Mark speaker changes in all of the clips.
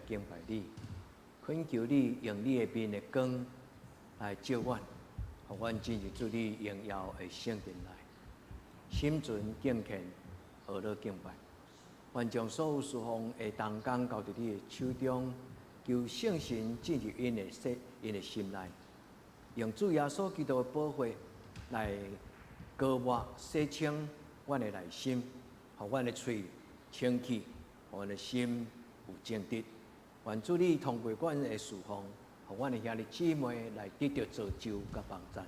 Speaker 1: 敬拜你，恳求你用你的面的光来照阮，互阮进入主你荣耀的圣殿内，心存敬虔，学乐敬拜。愿将所有事奉的同工交伫你的手中，求圣神进入因的心内，用主耶稣基督的宝血来膏抹洗清阮的内心，互阮的嘴清气，互阮的心有正直。愿主你通过阮的事奉，互阮的兄弟姊妹来得到造就甲帮助。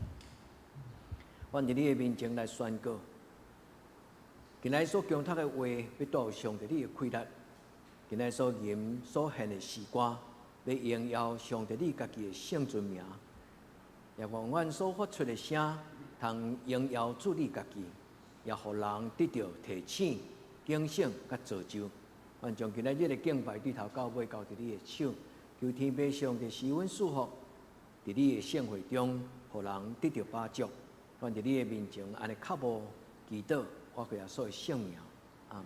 Speaker 1: 阮伫你的面前来宣告，今仔所讲读的话，要带上帝你的快乐；今仔所吟所献的诗歌，要荣耀上帝你家己的圣尊名。也愿阮所发出的声，通荣耀主你家己，也互人得到提醒、警醒甲造就。愿将今仔日的敬拜对头到尾交伫你的手，求天父上帝施恩赐福，伫你的圣会中，互人得到帮助。愿伫你的面前安尼靠无祈祷，我耶稣的圣名，阿门。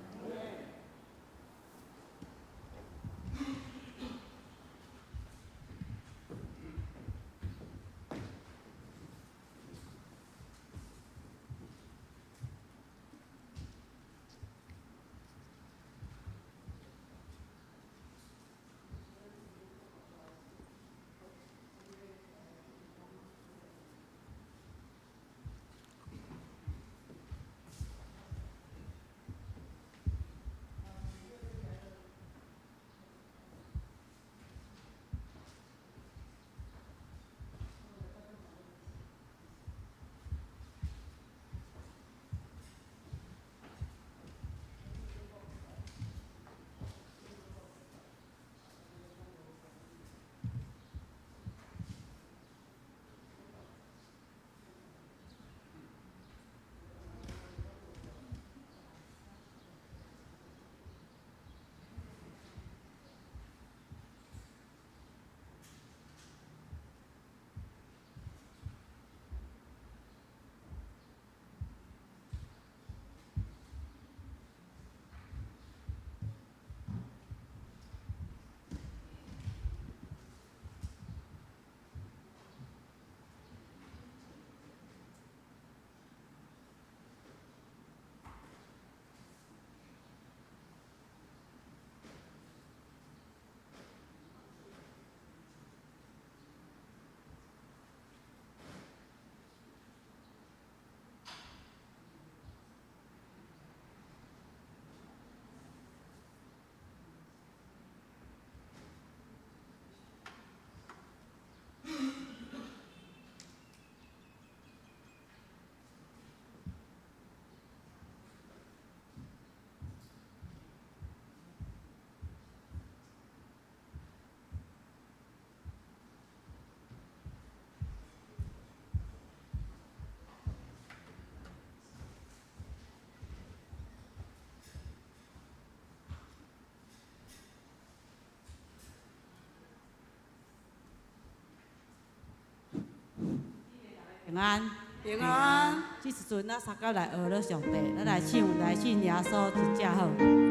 Speaker 2: 平安，
Speaker 3: 平安。
Speaker 2: 这时阵，咱三个来学了上帝，咱来唱，来信耶稣真正好。
Speaker 3: 来。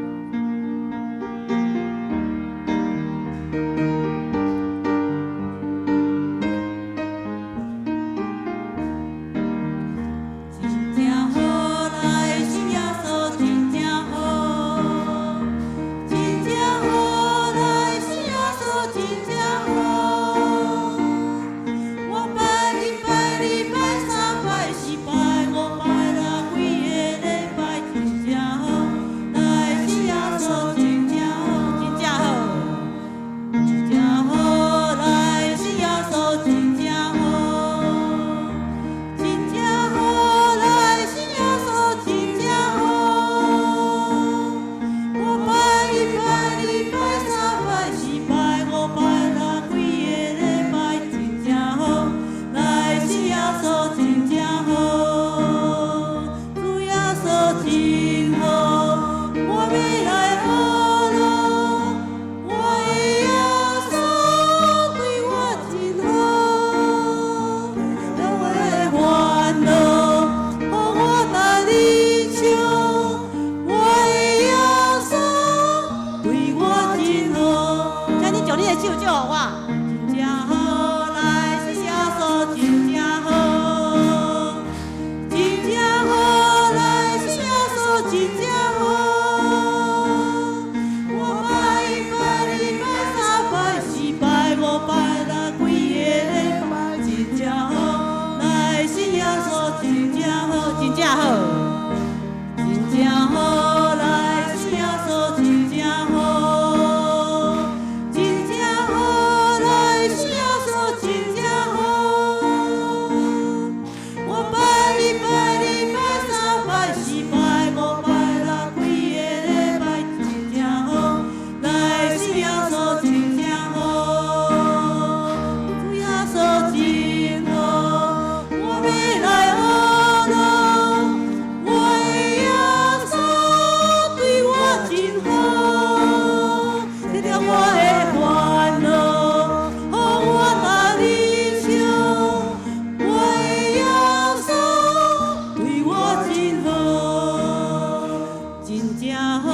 Speaker 2: 真正好，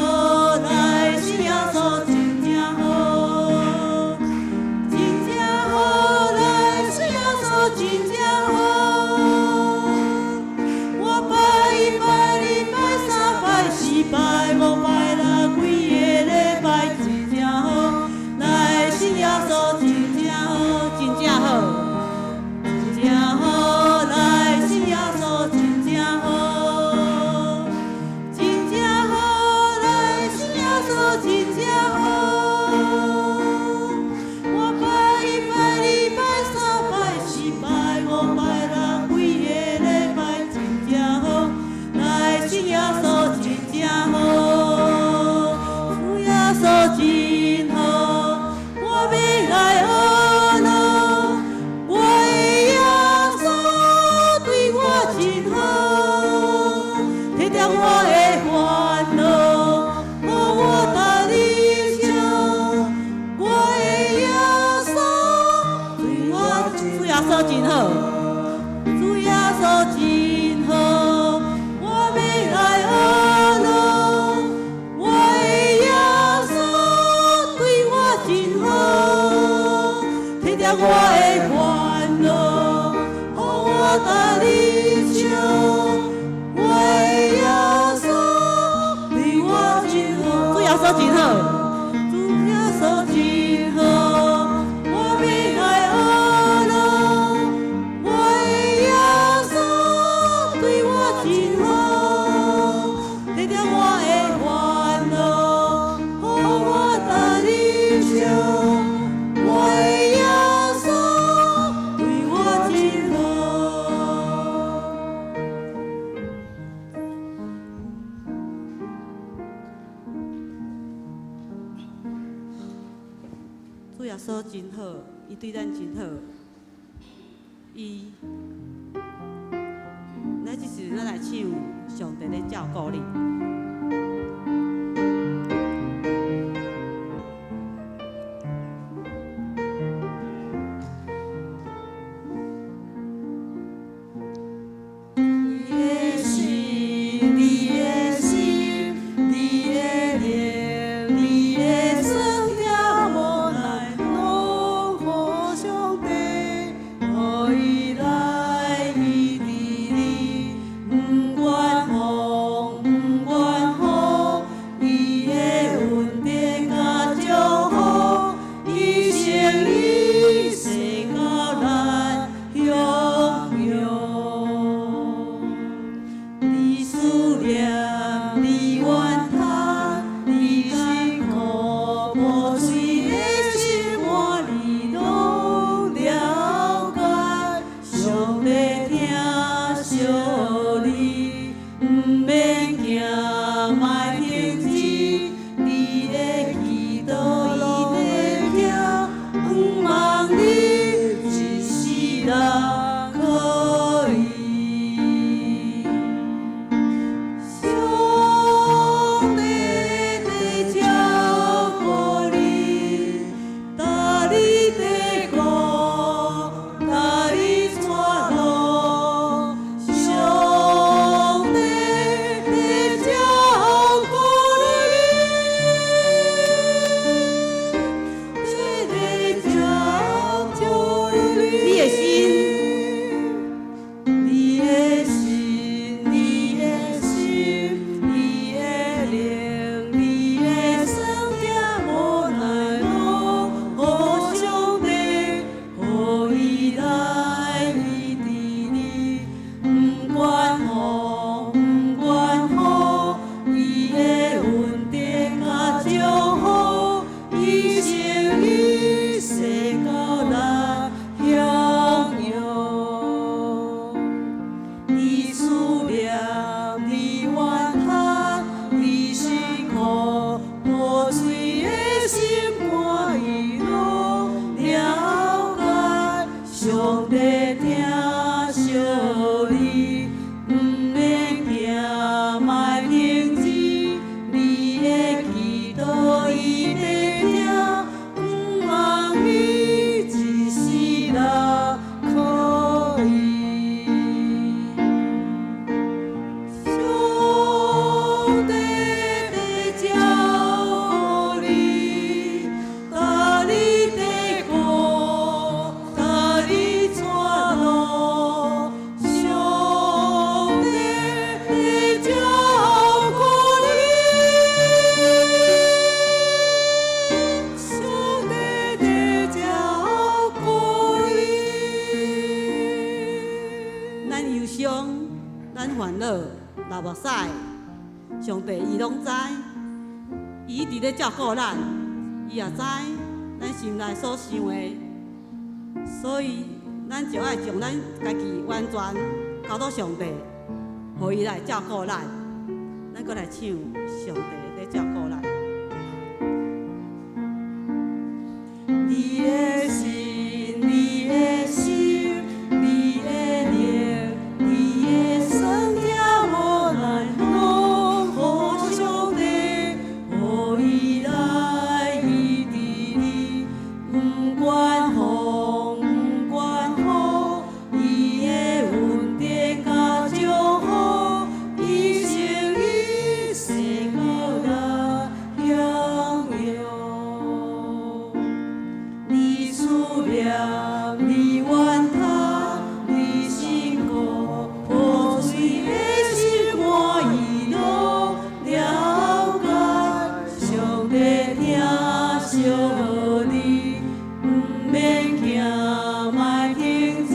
Speaker 2: 来信耶稣真正好，真正好，来信耶稣真正好。我拜一拜，二拜三拜四拜五拜六几个礼拜真正好，来信耶稣真正好，真正好。真好，来信耶稣真正好，真正好，来信耶稣真正好。我拜一拜，二拜三拜四拜五拜六几个礼拜真正好，来信耶稣真正好，主耶稣真好，我要来学咯。我的耶稣对我真好，体谅我的烦恼，予我搭理想。我的耶稣对我主耶稣真好，主耶稣真好，我要来学咯。我的耶稣对我真好，体谅我的烦恼，予我搭理想。我的耶稣对我真好，主耶稣真好，主耶稣真好，我要来学咯。我的耶稣对我真好，体谅我的烦恼，予我搭理想。我的耶稣对我真好。主耶稣真好，伊对咱真好，伊，咱即时咱来唱上帝咧照顾你。
Speaker 3: 不管风，不管
Speaker 2: 使，上帝伊拢知，伊伫咧照顾咱，伊也知咱心内所想的，所以咱就爱将咱家己完全交到上帝，互伊来照顾咱。咱搁来唱上帝咧照顾咱。你的心，你的心，你的灵，你的身体，我来拢互上帝，互伊来伊伫你，不管风，不管雨，伊的恩典甲祝福，一生一世搁来享有。你思念，你怨叹，你辛苦，破碎的心肝伊拢了解。上帝听惜互你，不免惊，莫停止。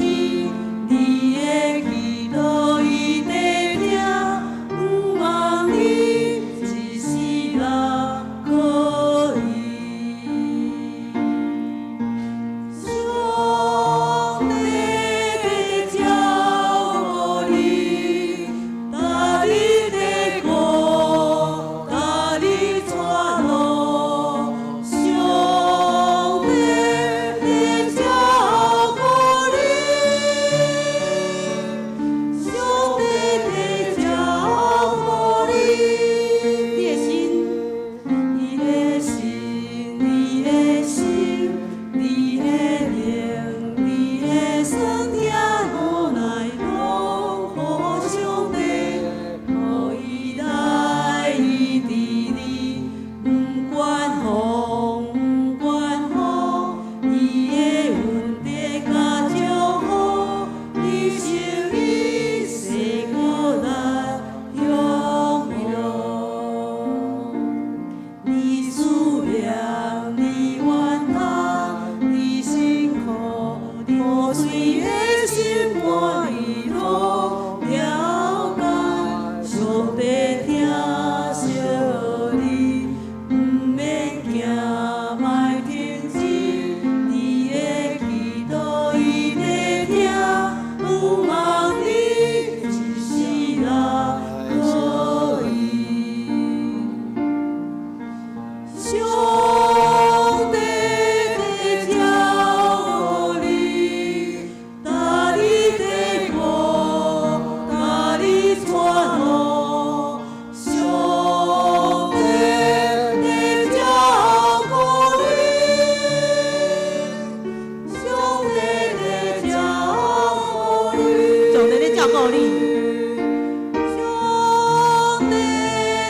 Speaker 2: 你的祈祷伊在听，不忘你一世人可以。上帝在照顾你，搭你在过，搭你带路。上帝在照顾你，上帝在照顾你。你的心，你的心，你的心，你的灵，你的身体，我来拢互上帝，互伊来伊伫你，不管风，不管雨，伊的恩典甲祝福，一生一世搁来享有。你思念，你怨叹，你辛苦，破碎的心肝伊拢了解。上帝听惜你，不免惊，莫停止。你的祈祷伊在听，不忘你一世人可以。上帝在照顾你，搭你在过，搭你带路。上帝在照顾你，上帝在照顾你，上帝在照顾你。上帝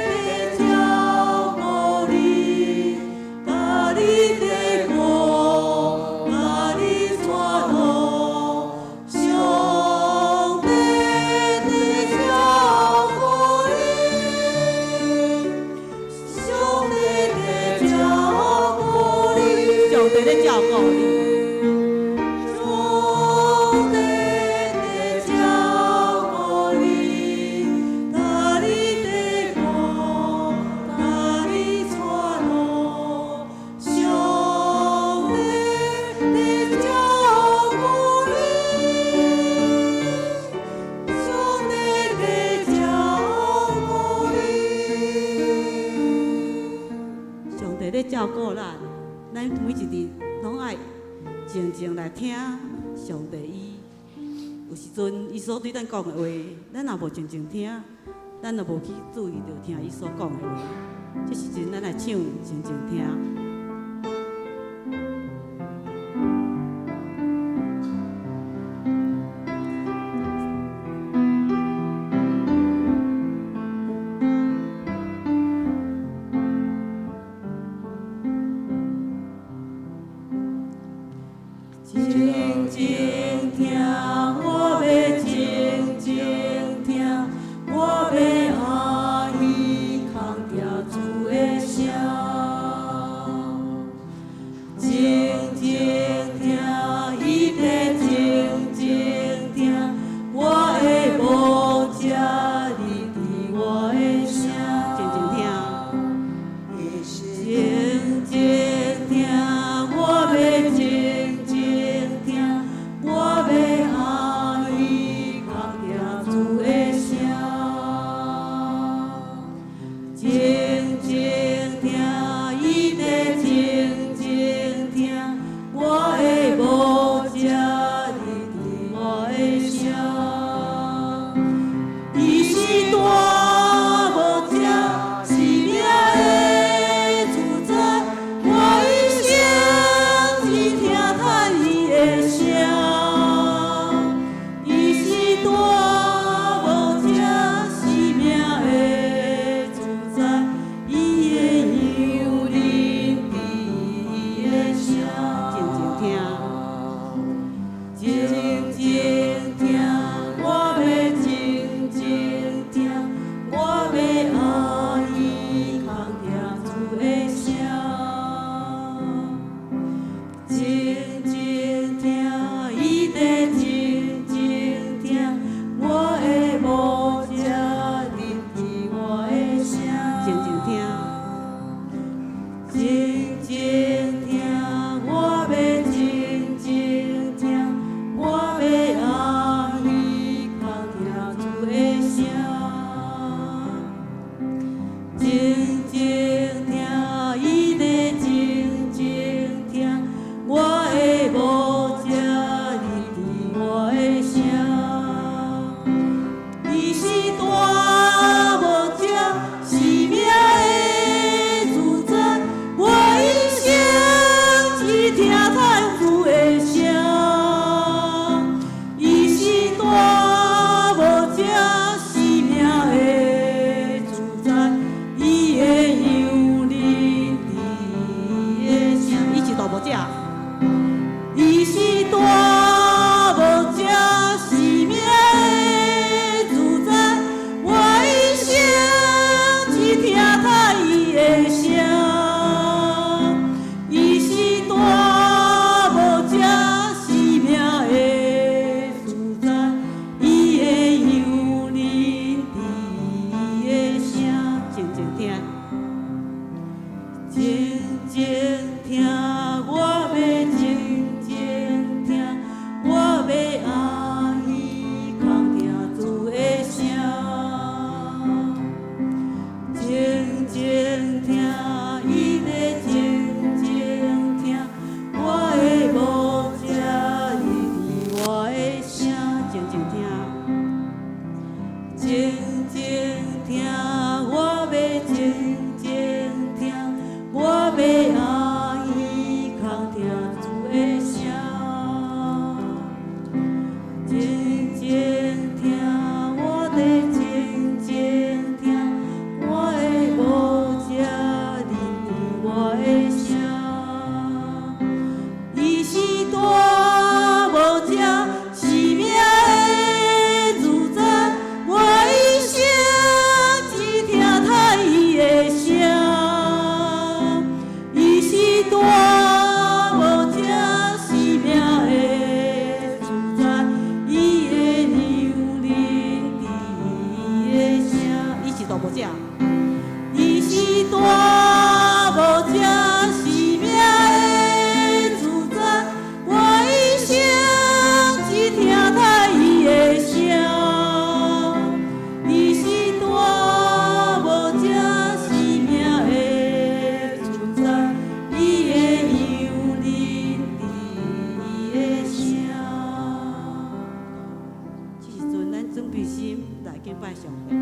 Speaker 2: 在照顾你，搭你在过，搭你带路。上帝在照顾你，上帝在照顾你，上帝在照顾你。上帝在照顾你，搭你在过，搭你带路。上帝在照顾你，上帝在照顾你。上帝在照顾咱，咱每一日拢爱静静来听上帝伊。有时阵伊所对咱讲的话，咱若无静静听，咱就无去注意着听伊所讲的话。这时阵咱来唱，静静听。静静听，我要静静听，我要欢喜空听主的声。的声，伊是大无这生命的主宰，伊的幽灵伫伊的声，静静听，静静听，我要静静听，我要阿姨空听主的声。静静听，伊在静静听，我的无遮离伫我的声，静静听，静静听，我要静静听，我要阿姨空听主的声，静静听，我在静静听。我的无遮离我的声，伊是大无遮生命的主宰，我一生只听他伊的声，伊是大无遮生命的主宰，伊的幽灵伫伊的声，伊是大无遮。伊是大无遮生命的主宰，我一生只听他伊的声，伊是大无遮生命的主宰，伊的幽灵伫伊的声。这时阵，咱准备心来敬拜上帝。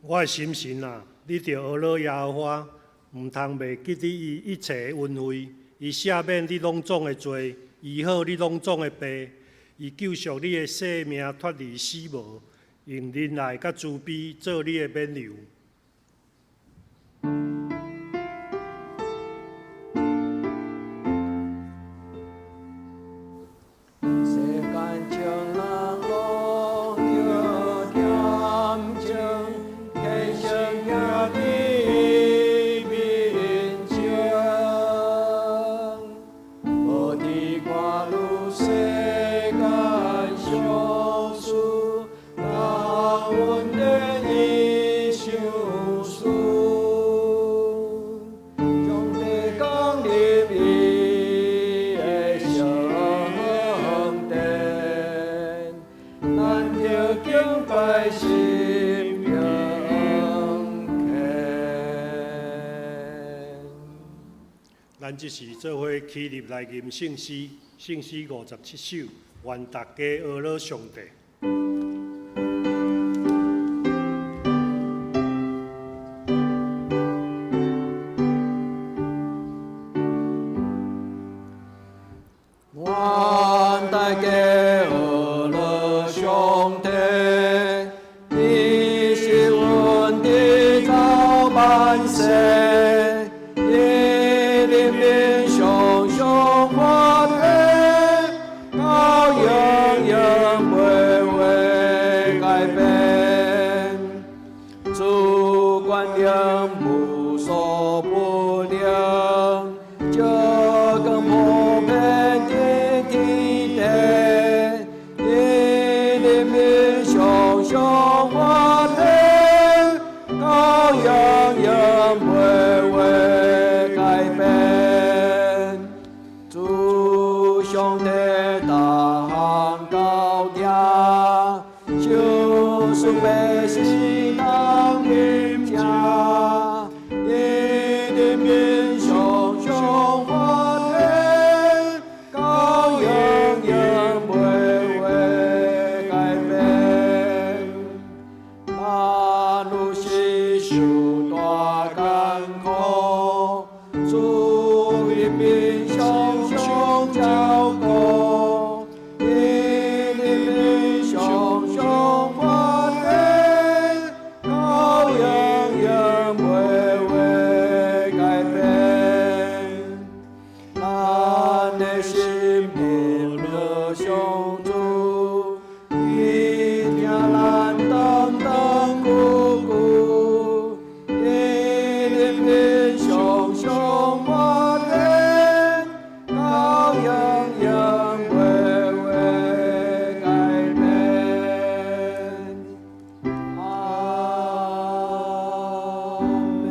Speaker 3: 我的心神啊，你着学了耶和华，毋通袂记得伊一切的恩惠，伊赦免你拢总的罪，医好你拢总的病，伊救赎你的性命脱离死亡，用仁爱甲慈悲做你的免流。咱即时做伙起立来吟圣诗，圣诗57首，愿大家学乐上帝。
Speaker 1: 愿大家学乐上帝，你是阮的造万世，以人民上上发起，到永永不会改变。主管令无所不能，这更普遍的天地，以人民上上发起，到永永不会改变。主上帝大行高雅，就是百姓当人家，以人民上上发起，到永永不会改变。咱有时受大艰苦，主人民上上照顾，以人民上上发起，到永永不会改变。咱的心变了上主，伊听咱等等苦苦，以人民上上发起，到永永不会改变。阿门。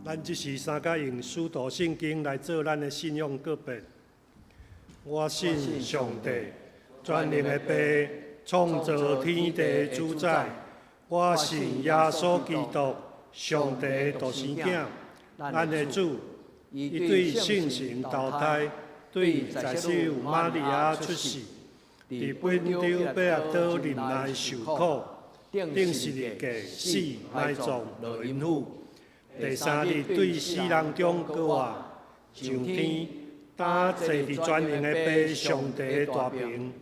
Speaker 3: 咱即时三甲用使徒圣经来做咱的信仰告别。我信上帝，全能的爸，创造天地主宰。我信耶稣基督，上帝的独生囝，咱的主。伊对圣神投胎，对在世有玛利亚出世，伫本丢伯亚岛林内受苦，顶十日过死，埋葬落阴府。第三日对死人中搁活，上天，打坐伫全能的爸上帝的大屏，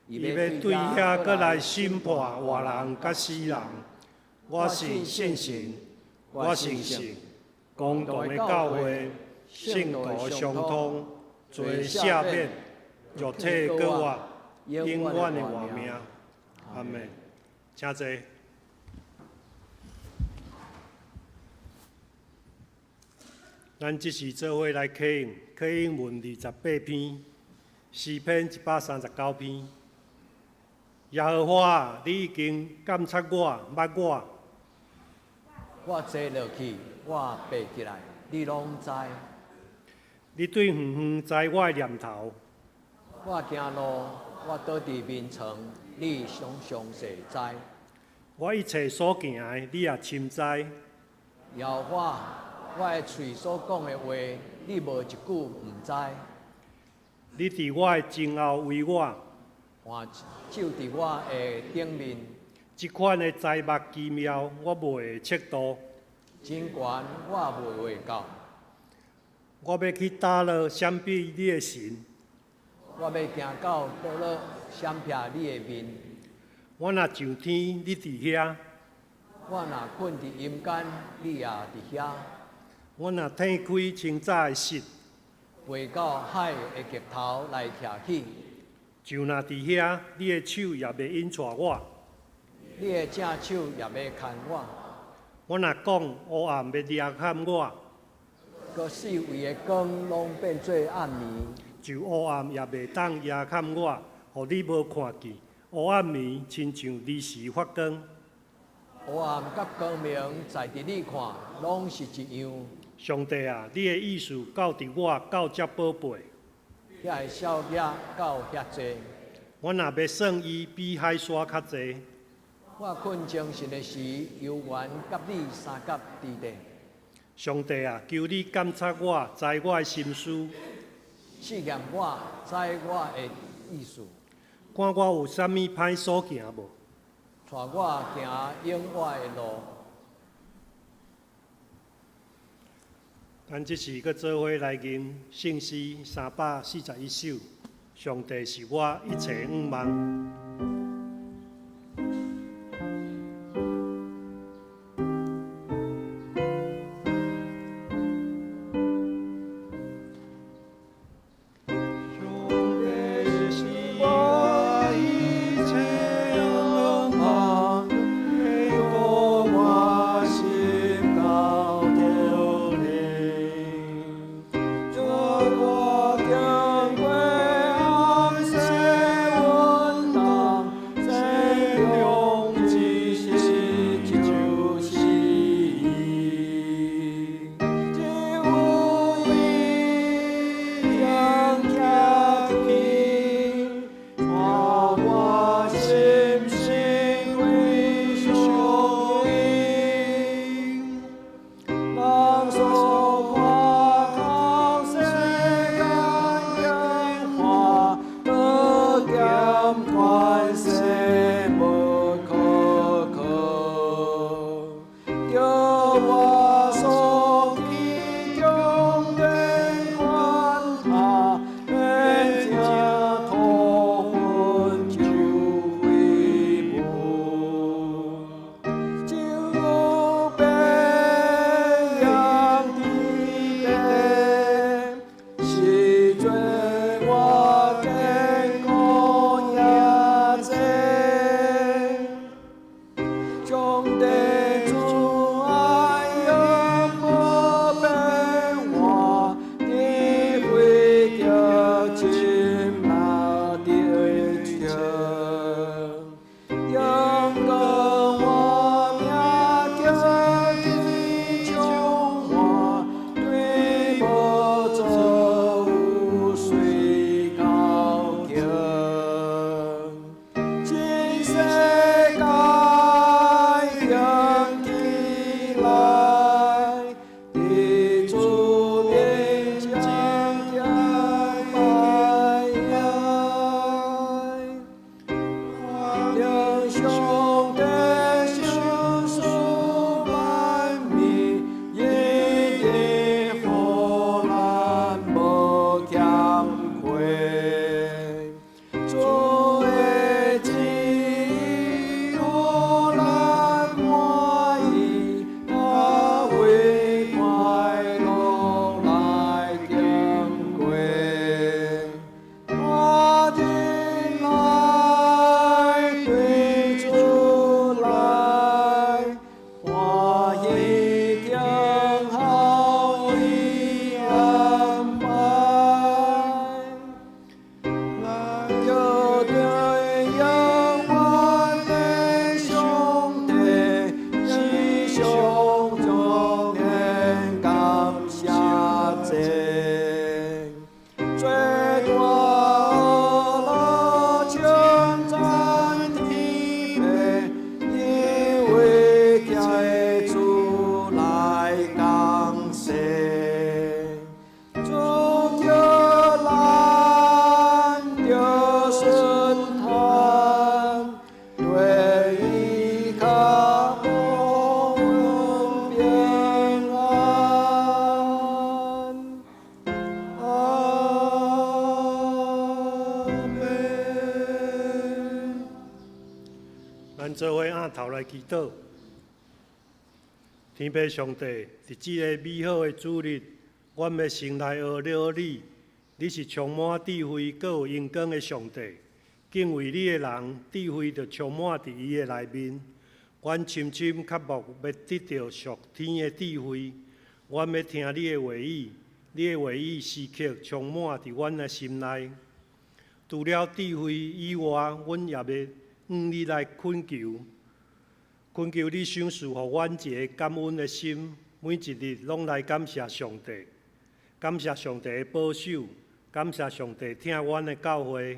Speaker 3: 伊要对遐搁来审判活人甲死人。我信圣神，我信神，公道的教会，圣徒相通，罪赦免，肉体搁活，永远的活命。阿门。请坐。咱即时做伙来考用，考用文28篇，诗篇139篇。耶和华，你已经监察我、捌我。
Speaker 1: 我坐落去，我爬起来，你拢知。
Speaker 3: 你对远知我的念头。
Speaker 1: 我行路，我倒伫面床，你常常细知。
Speaker 3: 我一切所行的，你也深知。
Speaker 1: 耶和华，我的嘴所讲的话，你无一句毋知。
Speaker 3: 你伫我的前后为我，
Speaker 1: 换手伫我的顶面，
Speaker 3: 即款的财目奇妙，我袂会测度。
Speaker 1: 真悬我袂会到。
Speaker 3: 我要去打落闪避你的神。
Speaker 1: 我要行到倒落闪避你的面。
Speaker 3: 我若上天，你伫遐；
Speaker 1: 我若困伫阴间，你也伫遐。
Speaker 3: 我若天开清早的室，
Speaker 1: 飞到海的极头来徛起。
Speaker 3: 就若伫遐，你的手也袂引带我。
Speaker 1: 你的正手也要牵我。
Speaker 3: 我若讲黑暗要掠陷我，
Speaker 1: 个四围的光拢变做暗暝。
Speaker 3: 就黑暗也袂当掠陷我，互你无看见。黑暗暝亲像日时发光。
Speaker 1: 黑暗甲光明在伫你看，拢是一样。
Speaker 3: 上帝啊，你的意思到伫我到遮宝贝。
Speaker 1: 遐个小野到遐济。
Speaker 3: 我若要算伊比海沙较济。
Speaker 1: 我困精神的时，犹原甲你三角伫地。
Speaker 3: 上帝啊，求你监察我，知我的心思，
Speaker 1: 试验我，知我的意思，
Speaker 3: 看我有啥物歹所行无。
Speaker 1: 带我行永我的路。
Speaker 3: 咱即时搁做伙来吟圣诗341首，上帝是我一切仰望。咱做伙仰头来祈祷，天父上帝，伫这个美好的主日，阮要先来学了你。你是充满智慧、阁有荣光的上帝。敬畏你的人，智慧就充满伫伊的内面。阮深深渴望要得到属天的智慧。阮要听你的话语，你的话语时刻充满伫阮的心内。除了智慧以外，阮也要你来恳求，恳求你赏赐予阮一个感恩的心，每一日拢来感谢上帝，感谢上帝的保守，感谢上帝听阮的教诲，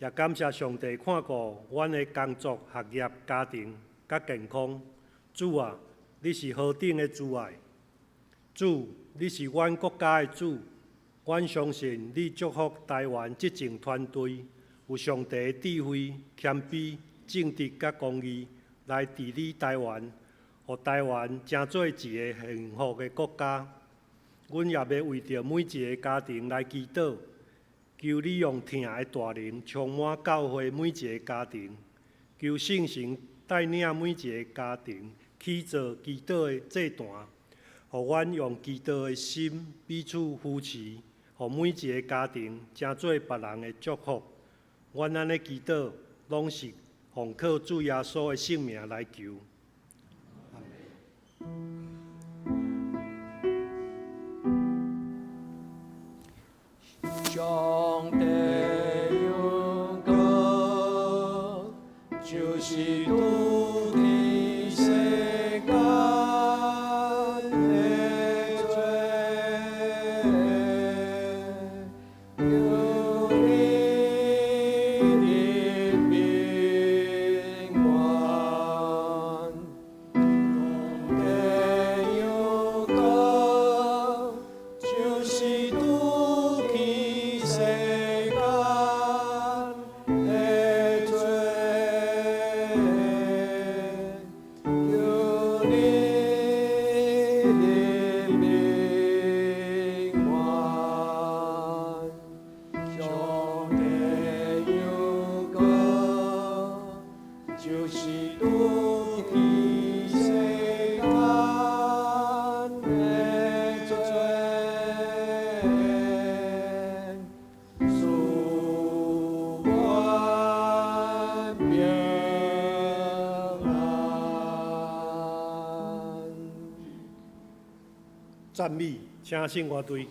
Speaker 3: 也感谢上帝看顾阮的工作、学业、家庭甲健康。主啊，你是何等的主爱！主，你是阮国家的主，阮相信你祝福台湾执政团队有上帝的智慧、谦卑、正直甲公义来治理台湾，互台湾成做一个幸福的国家。阮也要为着每一个家庭来祈祷，求你用疼的大能充满教会每一个家庭，求圣神带领每一个家庭去做祈祷的这段，互阮用祈祷的心彼此扶持，互每一个家庭成做别人的祝福。阮安尼祈祷，拢是奉靠主耶稣的圣名来求。
Speaker 1: 上帝有个就是主的世界的罪，有你的平安。上帝有个就是主的世界的罪，有你的平安。上帝有个就是主的世界的罪，赐阮平安。
Speaker 3: 赞美，请圣乐队。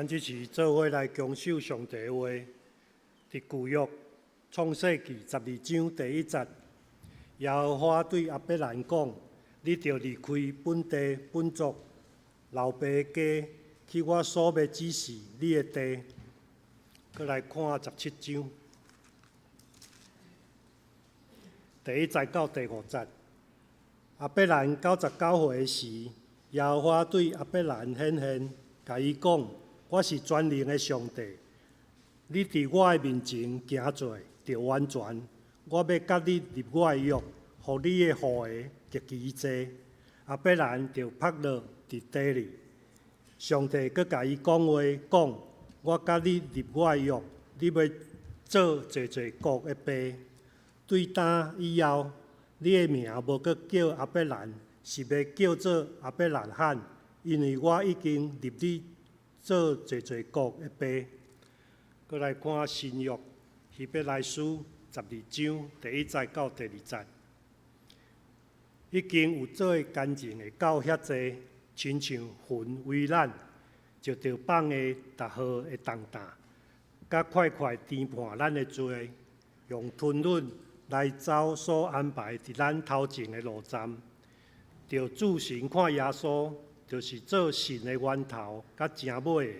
Speaker 3: 咱即次做伙来强守上帝的话。伫旧约创世纪12章第1节，耶和华对亚伯兰讲：“你着离开本地本族老爸的家，去我所要指示你的地。”再来看17章第1节到第5节。亚伯兰99岁时，耶和华对亚伯兰显现，甲伊讲：“我是全能的上帝。你伫我的面前行做，着完全。我要甲你立我的约，互你的后裔极其多。”亚伯兰就趴落伫地里。上帝阁甲伊讲话，讲：“我甲你立我的约，你要做济国的爸。对打以后，你的名无阁叫亚伯兰，是要叫做亚伯兰罕，因为我已经立你做济国的爸。”再来看新约希伯来书12章第1节到第2节，已经有做干净的到遐济，亲像云为咱，就着放下逐号的重担，甲快快填满咱的罪，用吞忍来走所安排伫咱头前的路站。着自神看耶稣，就是做神的源头，甲正尾的。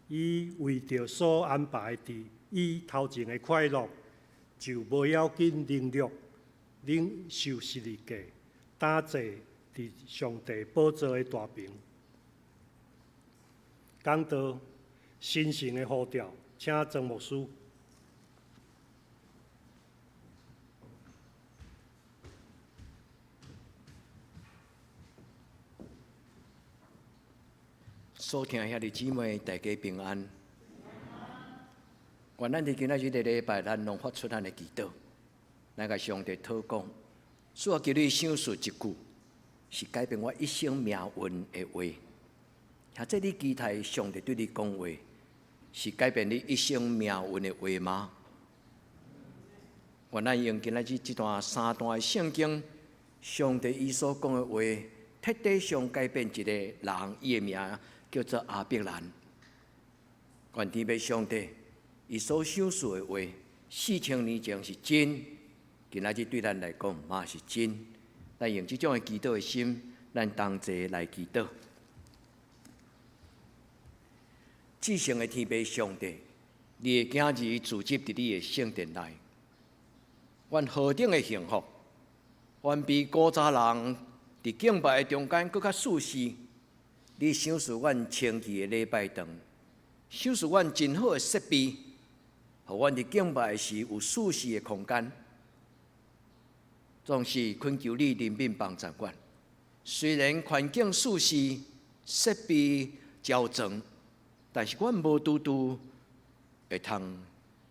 Speaker 3: 伊为着所安排伫伊头前的快乐，就无要紧领受十字架，打坐伫上帝宝座的大屏。讲到神圣的呼召，请曾牧师。
Speaker 1: 所听遐的姊妹，大家平安。愿咱伫今仔日的礼拜，咱拢发出咱的祈祷，咱甲上帝祷告。主啊，求你赏赐一句，是改变我一生命运的话。或者你期待上帝对你讲话，是改变你一生命运的话吗？愿咱用今仔日这段3段的圣经，上帝伊所讲的话，彻底上改变一个人伊的名。叫做阿伯兰，愿天父上帝，伊所赏赐的话，4000年前是真，今仔日对咱来讲嘛是真。咱用这种的祈祷的心，咱同齐来祈祷。至圣的天父上帝，你的囝儿聚集伫你的圣殿内，愿何等的幸福！愿比古早人伫敬拜的中间更较舒适。你赏赐阮清气的礼拜堂，赏赐阮真好的设备，互阮伫敬拜时有舒适的空间。总是恳求你怜悯帮助阮。虽然环境舒适，设备较全，但是阮无拄拄会通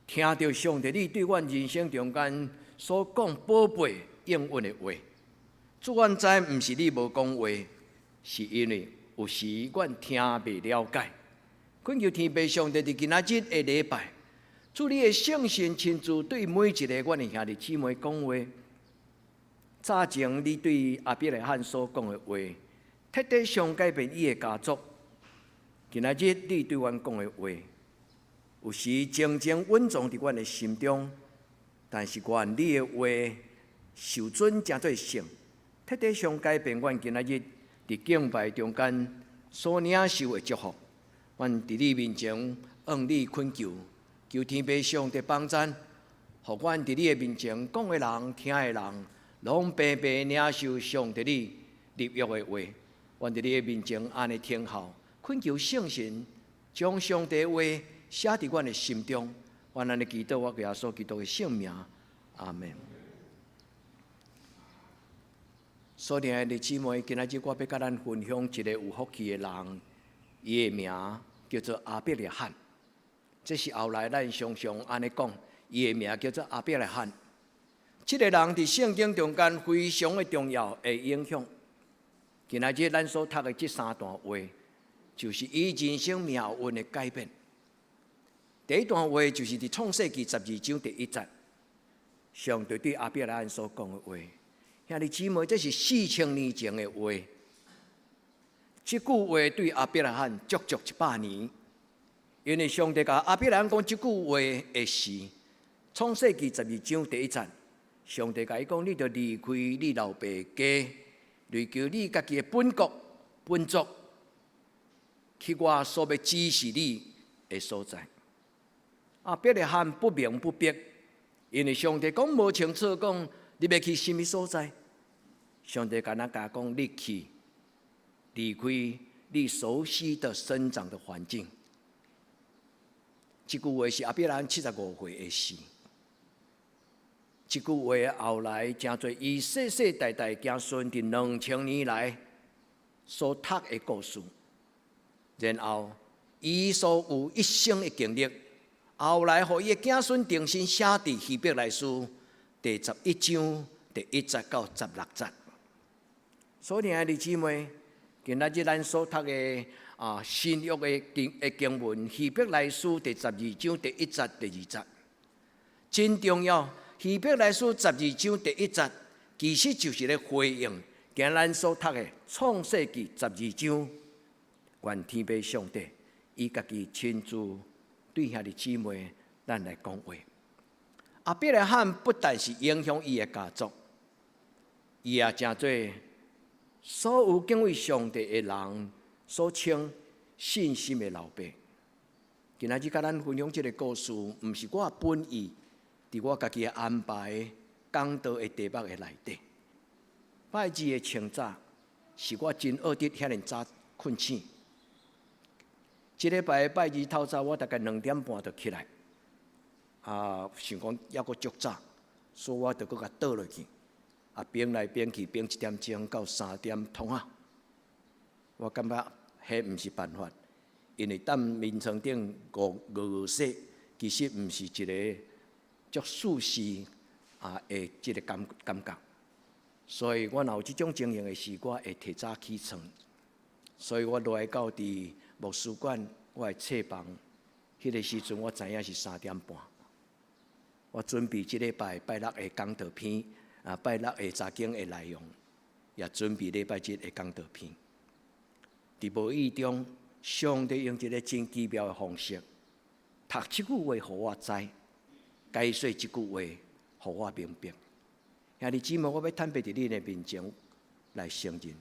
Speaker 1: 听到上帝你对阮人生中间所讲宝贝应允的话。主，阮知毋是你无讲话，是因为有时阮听袂了解，恳求天父上帝伫今仔日的礼拜，主你的圣神亲自对每一个阮的兄弟姊妹讲话。早前你对阿伯拉罕所讲的话，彻底上改变伊的家族。今仔日你对阮讲的话，有时静静稳重伫阮的心中，但是愿你的话受准正做圣，彻底上改变阮今仔日伫敬拜中间所领受的祝福，阮伫你面前向你恳求，求天父上帝帮助，互阮伫你的面前讲的人、听的人，拢白白领受上帝你立约的话。阮伫你的面前安尼听候，恳求圣神将上帝的话写伫阮的心中。阮安尼祈祷，我耶稣基督的圣名，阿门。所听的姊妹，今仔日我要甲咱分享一个有福气的人，伊的名叫做阿伯拉罕。这是后来咱常常安尼讲，伊的名叫做阿伯拉罕。这个人伫圣经中间非常的重要的影响。今仔日咱所读的这3段话，就是伊人生命运的改变。第一段话就是伫创世纪12章第1节，上帝对阿伯拉罕所讲的话。兄弟姊妹，这是4000年前的话。这句话对亚伯拉罕足足100年，因为上帝甲亚伯拉罕讲这句话的时，创世纪12章第1节，上帝甲伊讲：你着离开你老爸家，追求你家己的本国本族，去我所要指示你的所在。亚伯拉罕不明不白，因为上帝讲无清楚，讲你要去什么所在。上帝甲咱讲：你去。离开你熟悉的生长的环境。这句话是亚伯拉罕75岁的事。这句话后来真侪伊世世代代行顺伫2000年来所读的故事，然后伊所有一生的经历，后来互伊的子孙重新写伫希伯来书第11章第1节到16节。所以，兄弟姊妹。今仔日咱所读的新约的经文，希伯来书第12章第1节、第2节，真重要。希伯来书12章第1节，其实就是咧回应今咱所读的创世纪12章，愿天父上帝伊家己亲自对兄弟姊妹咱来讲话。亚伯拉罕不但是影响伊的家族，伊也真做。所有敬畏上帝的人所称信心的老爸。今仔日甲咱分享这个故事，毋是我本意，伫我家己的安排讲道的题目的内底。拜二的清早，是我真恶得遐尼早困醒。这礼拜拜二透早，我大概2点半就起来，想讲还阁足早，所以我就阁甲倒落去。编来编去，编1点钟到3点通啊！我感觉迄毋是办法，因为等眠床顶饿死，其实毋是一个足舒适的即个感觉。所以我若有即种情形的时，我会提早起床。所以我落来到伫牧师馆，我的册房，迄个时阵我知影是3点半。我准备即礼拜拜6的讲道片。拜6的查经的内容，也准备礼拜7的讲道片。伫无意中，上帝用一个真奇妙的方式，读这句话，互我知；解说这句话，互我明白。兄弟姊妹，我要坦白伫你的面前来承认：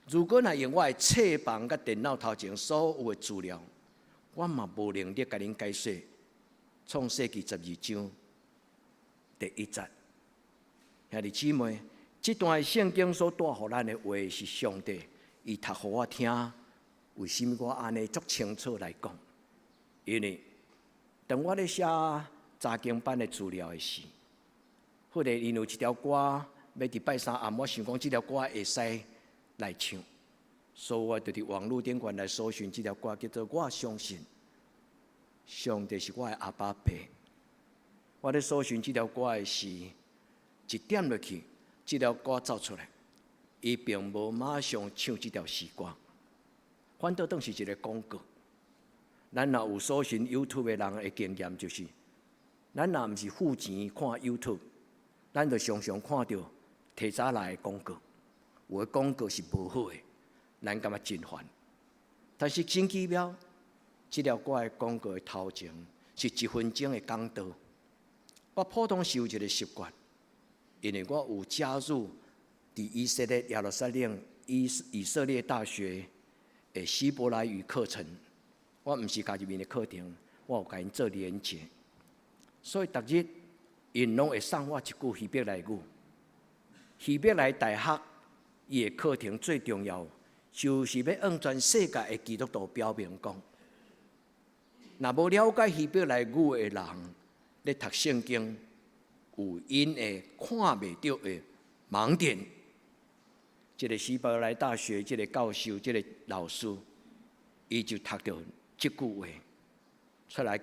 Speaker 1: 如果若用我的册房甲电脑头前所有的资料，我嘛无能力甲恁解说创世纪12章第1节。兄弟姊妹，这段圣经所带予咱的话是上帝，伊读互我听。为什么我安尼足清楚来讲？因为当我咧写查经班的资料的时，或者因有一条歌要伫拜3暗，我想讲这条歌会使来唱，所以我就伫网络顶悬来搜寻这条歌，叫做《我相信上帝是我的阿爸爸》。我咧搜寻这条歌的时，一点落去，这条歌走出来，伊并无马上唱这条诗歌，反倒当是一个广告。咱若有搜寻 YouTube 的人的经验，就是咱若毋是付钱看 YouTube， 咱就常常看到提早来的广告，有的广告是无好的，咱感觉真烦。但是真奇妙，这条歌的广告的头前是1分钟的讲道。我普通是有一个习惯。因为我有加入伫以色列耶路撒冷以色列大学的希伯来语课程，我毋是家入面的课程，我有甲因做连结，所以逐日因拢会送我一句希伯来语。希伯来大学伊的课程最重要，就是要向全世界的基督徒表明讲，若无了解希伯来语的人咧读圣经。有因的看袂到的盲点，这个希伯来大学这个教授、这个老师，伊就读到这句话出来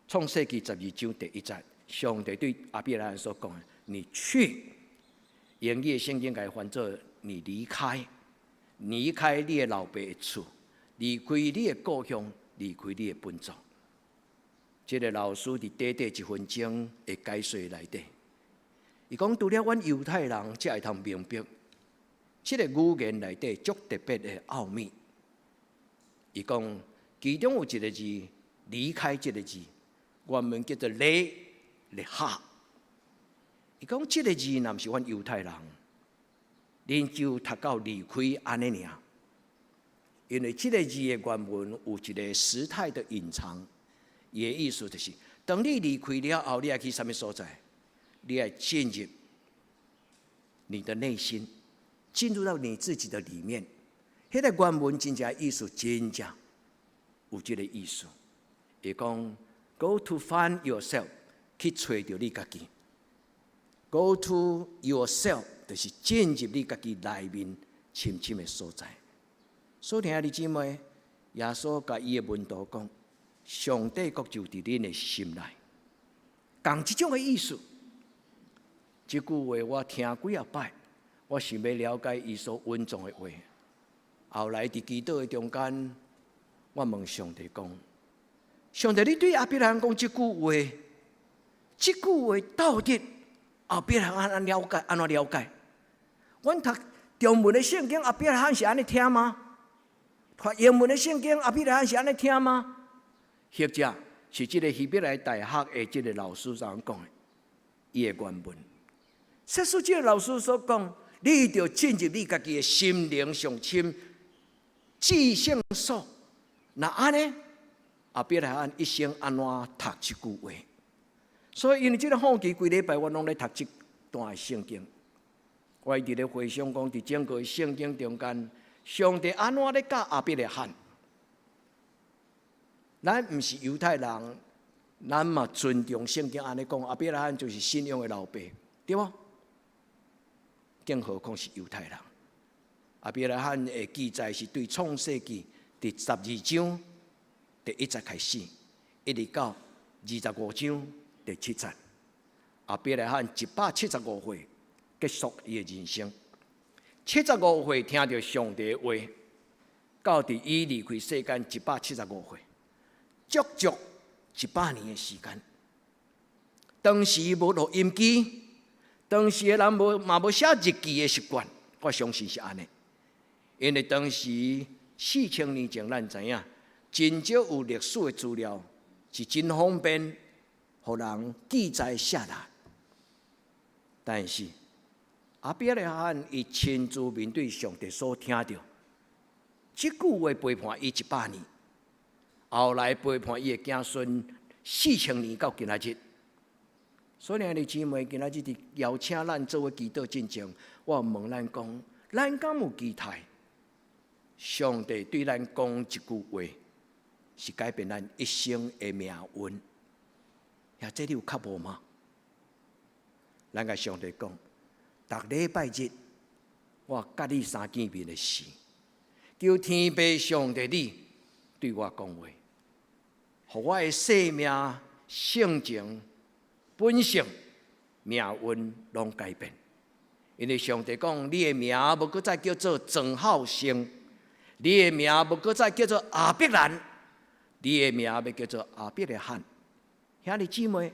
Speaker 1: 创世纪12章第1节，上帝对亚伯拉罕所讲的：“你去，英语的圣经甲伊翻作你离开你的老爸的厝，离开你的故乡，离开你的本族。”这个老师伫短短1分钟的解说内底，伊讲除了阮犹太人才会通明白，这个语言内底足特别的奥秘。伊讲，其中有一个字，离开这个字，原文叫做离哈。伊讲，这个字若毋是阮犹太人，恁就读到离开安尼尔。因为这个字的原文有一个时态的隐藏，伊的意思就是，当你离开了后，你要去什么所在？你要进入你的内心，进入到你自己的里面。迄个原文真正意思真正有这个意思。伊讲 ，Go to find yourself， 去找到你家己。Go to yourself， 就是进入你家己内面深深的所在。所以，兄弟姊妹，耶稣甲伊的门徒讲，上帝国就伫恁的心内，讲这种的意思。这句话我听几啊摆，我想要了解伊所稳重的话。后来伫祈祷的中间，我问上帝讲：上帝，你对亚伯拉罕讲这句话，这句话到底亚伯拉罕安了解？安怎了解？阮读中文的圣经，亚伯拉罕是安尼听吗？读英文的圣经，亚伯拉罕是安尼听吗？或者是这个希伯来大学的这个老师所讲的，伊的原文。说出这个老师所讲，你一定要进入你家己的心灵上深至圣所。那安尼，亚伯拉罕一生安怎读这句话？所以因为这个放期规礼拜，我拢咧读这段圣经。我伫咧回想讲，伫整个圣经中间，上帝安怎咧教亚伯拉罕？咱毋是犹太人，咱嘛尊重圣经安尼讲，亚伯拉罕就是信仰的老爸，对无？更何况是犹太人。亚伯拉罕的记载是对创世纪第12章第1节开始，一直到25章第7节。亚伯拉罕175岁结束伊的人生，75岁听到上帝的话，到伫伊离开世间175岁，足足100年的时间。当时无录音机，当时的人无写日记的习惯，我相信是安尼。因为当时4000年前，咱知影真少有历史的资料是真方便，互人记载下来。但是亚伯拉罕伊亲自面对上帝所听到，这句话陪伴伊100年，后来陪伴伊的子孙4000年到今仔日。所以，兄弟姊妹，今仔日伫邀请咱做伙祈祷进前，我问咱讲，咱敢有期待上帝对咱讲一句话，是改变咱一生的命运？呀，这里有确无吗？咱甲上帝讲，逐礼拜日，我甲你三见面的事，求天父上帝你对我讲话，互我的生命、性情、本性、命运拢改变。因为上帝讲，你的名无搁再叫做曾浩生，你的名无搁再叫做亚伯兰，你的名要叫做亚伯拉罕。兄弟姊妹，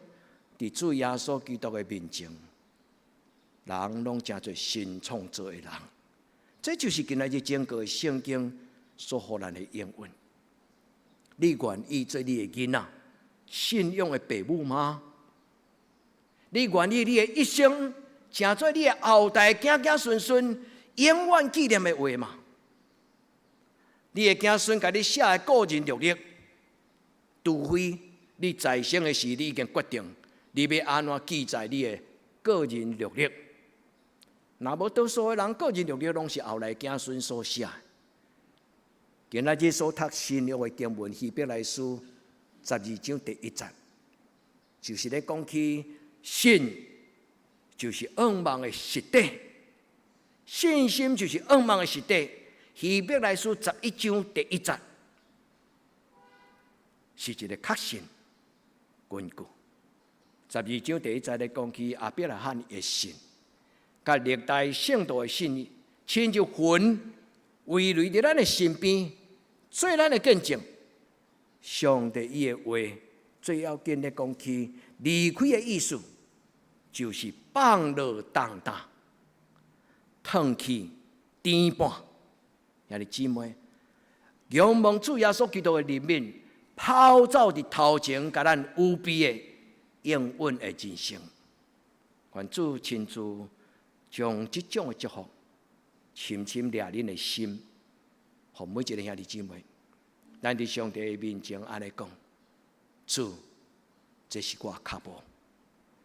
Speaker 1: 伫主耶稣基督的面前，人拢真做新创造的人。这就是今仔日整个圣经所予咱的应允。你愿意做你的囡仔信仰的父母吗？你愿意你的一生成做你的后代子子孙孙永远纪念的话吗？你的子孙甲你写的个人录历，除非你在生的时，你已经决定你要安怎记载你的个人录历。若无多数的人个人录历拢是后来子孙所写。今仔日所读新约的经文，希伯来书12章第1节，就是咧讲起信就是仰望的实底，信心就是仰望的实底。希伯来书11章第1节是一个确信根据。12章第1节咧讲起亚伯拉罕的信，甲历代圣徒的信，亲像魂围绕伫咱的身边，做咱的见证。上帝伊的话，最要紧咧讲起离开的意思，就是放落重担，褪去颠半。兄弟姊妹，仰望主耶稣基督的怜悯，跑走伫头前，甲咱有比的永稳的人生。愿主亲自将这种的祝福深深掠恁的心，互每一个兄弟姊妹。咱伫上帝的面前安尼讲：主，这是我脚步。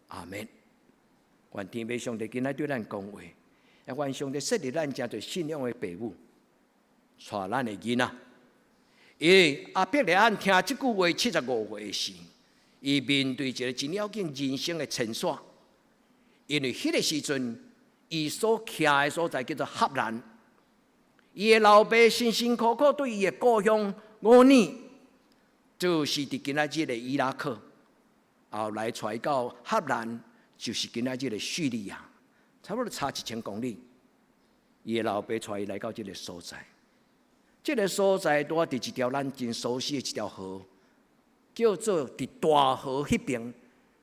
Speaker 1: 阿门。愿天父上帝今仔对咱讲话，也愿上帝设立咱真侪信仰的父母，带咱的囡仔。因为阿伯利安听即句话75岁时，伊面对一个真要紧人生的牵线。因为迄个时阵，伊所徛的所在叫做合兰，伊的老爸辛辛苦苦对伊的故乡5年，就是伫今仔日的伊拉克，后来带到合兰，就是今仔日的叙利亚，差不多差1000公里。伊的老爸带伊来到这个所在，这个所在拄伫一条咱真熟悉的一条河，叫做伫大河迄边。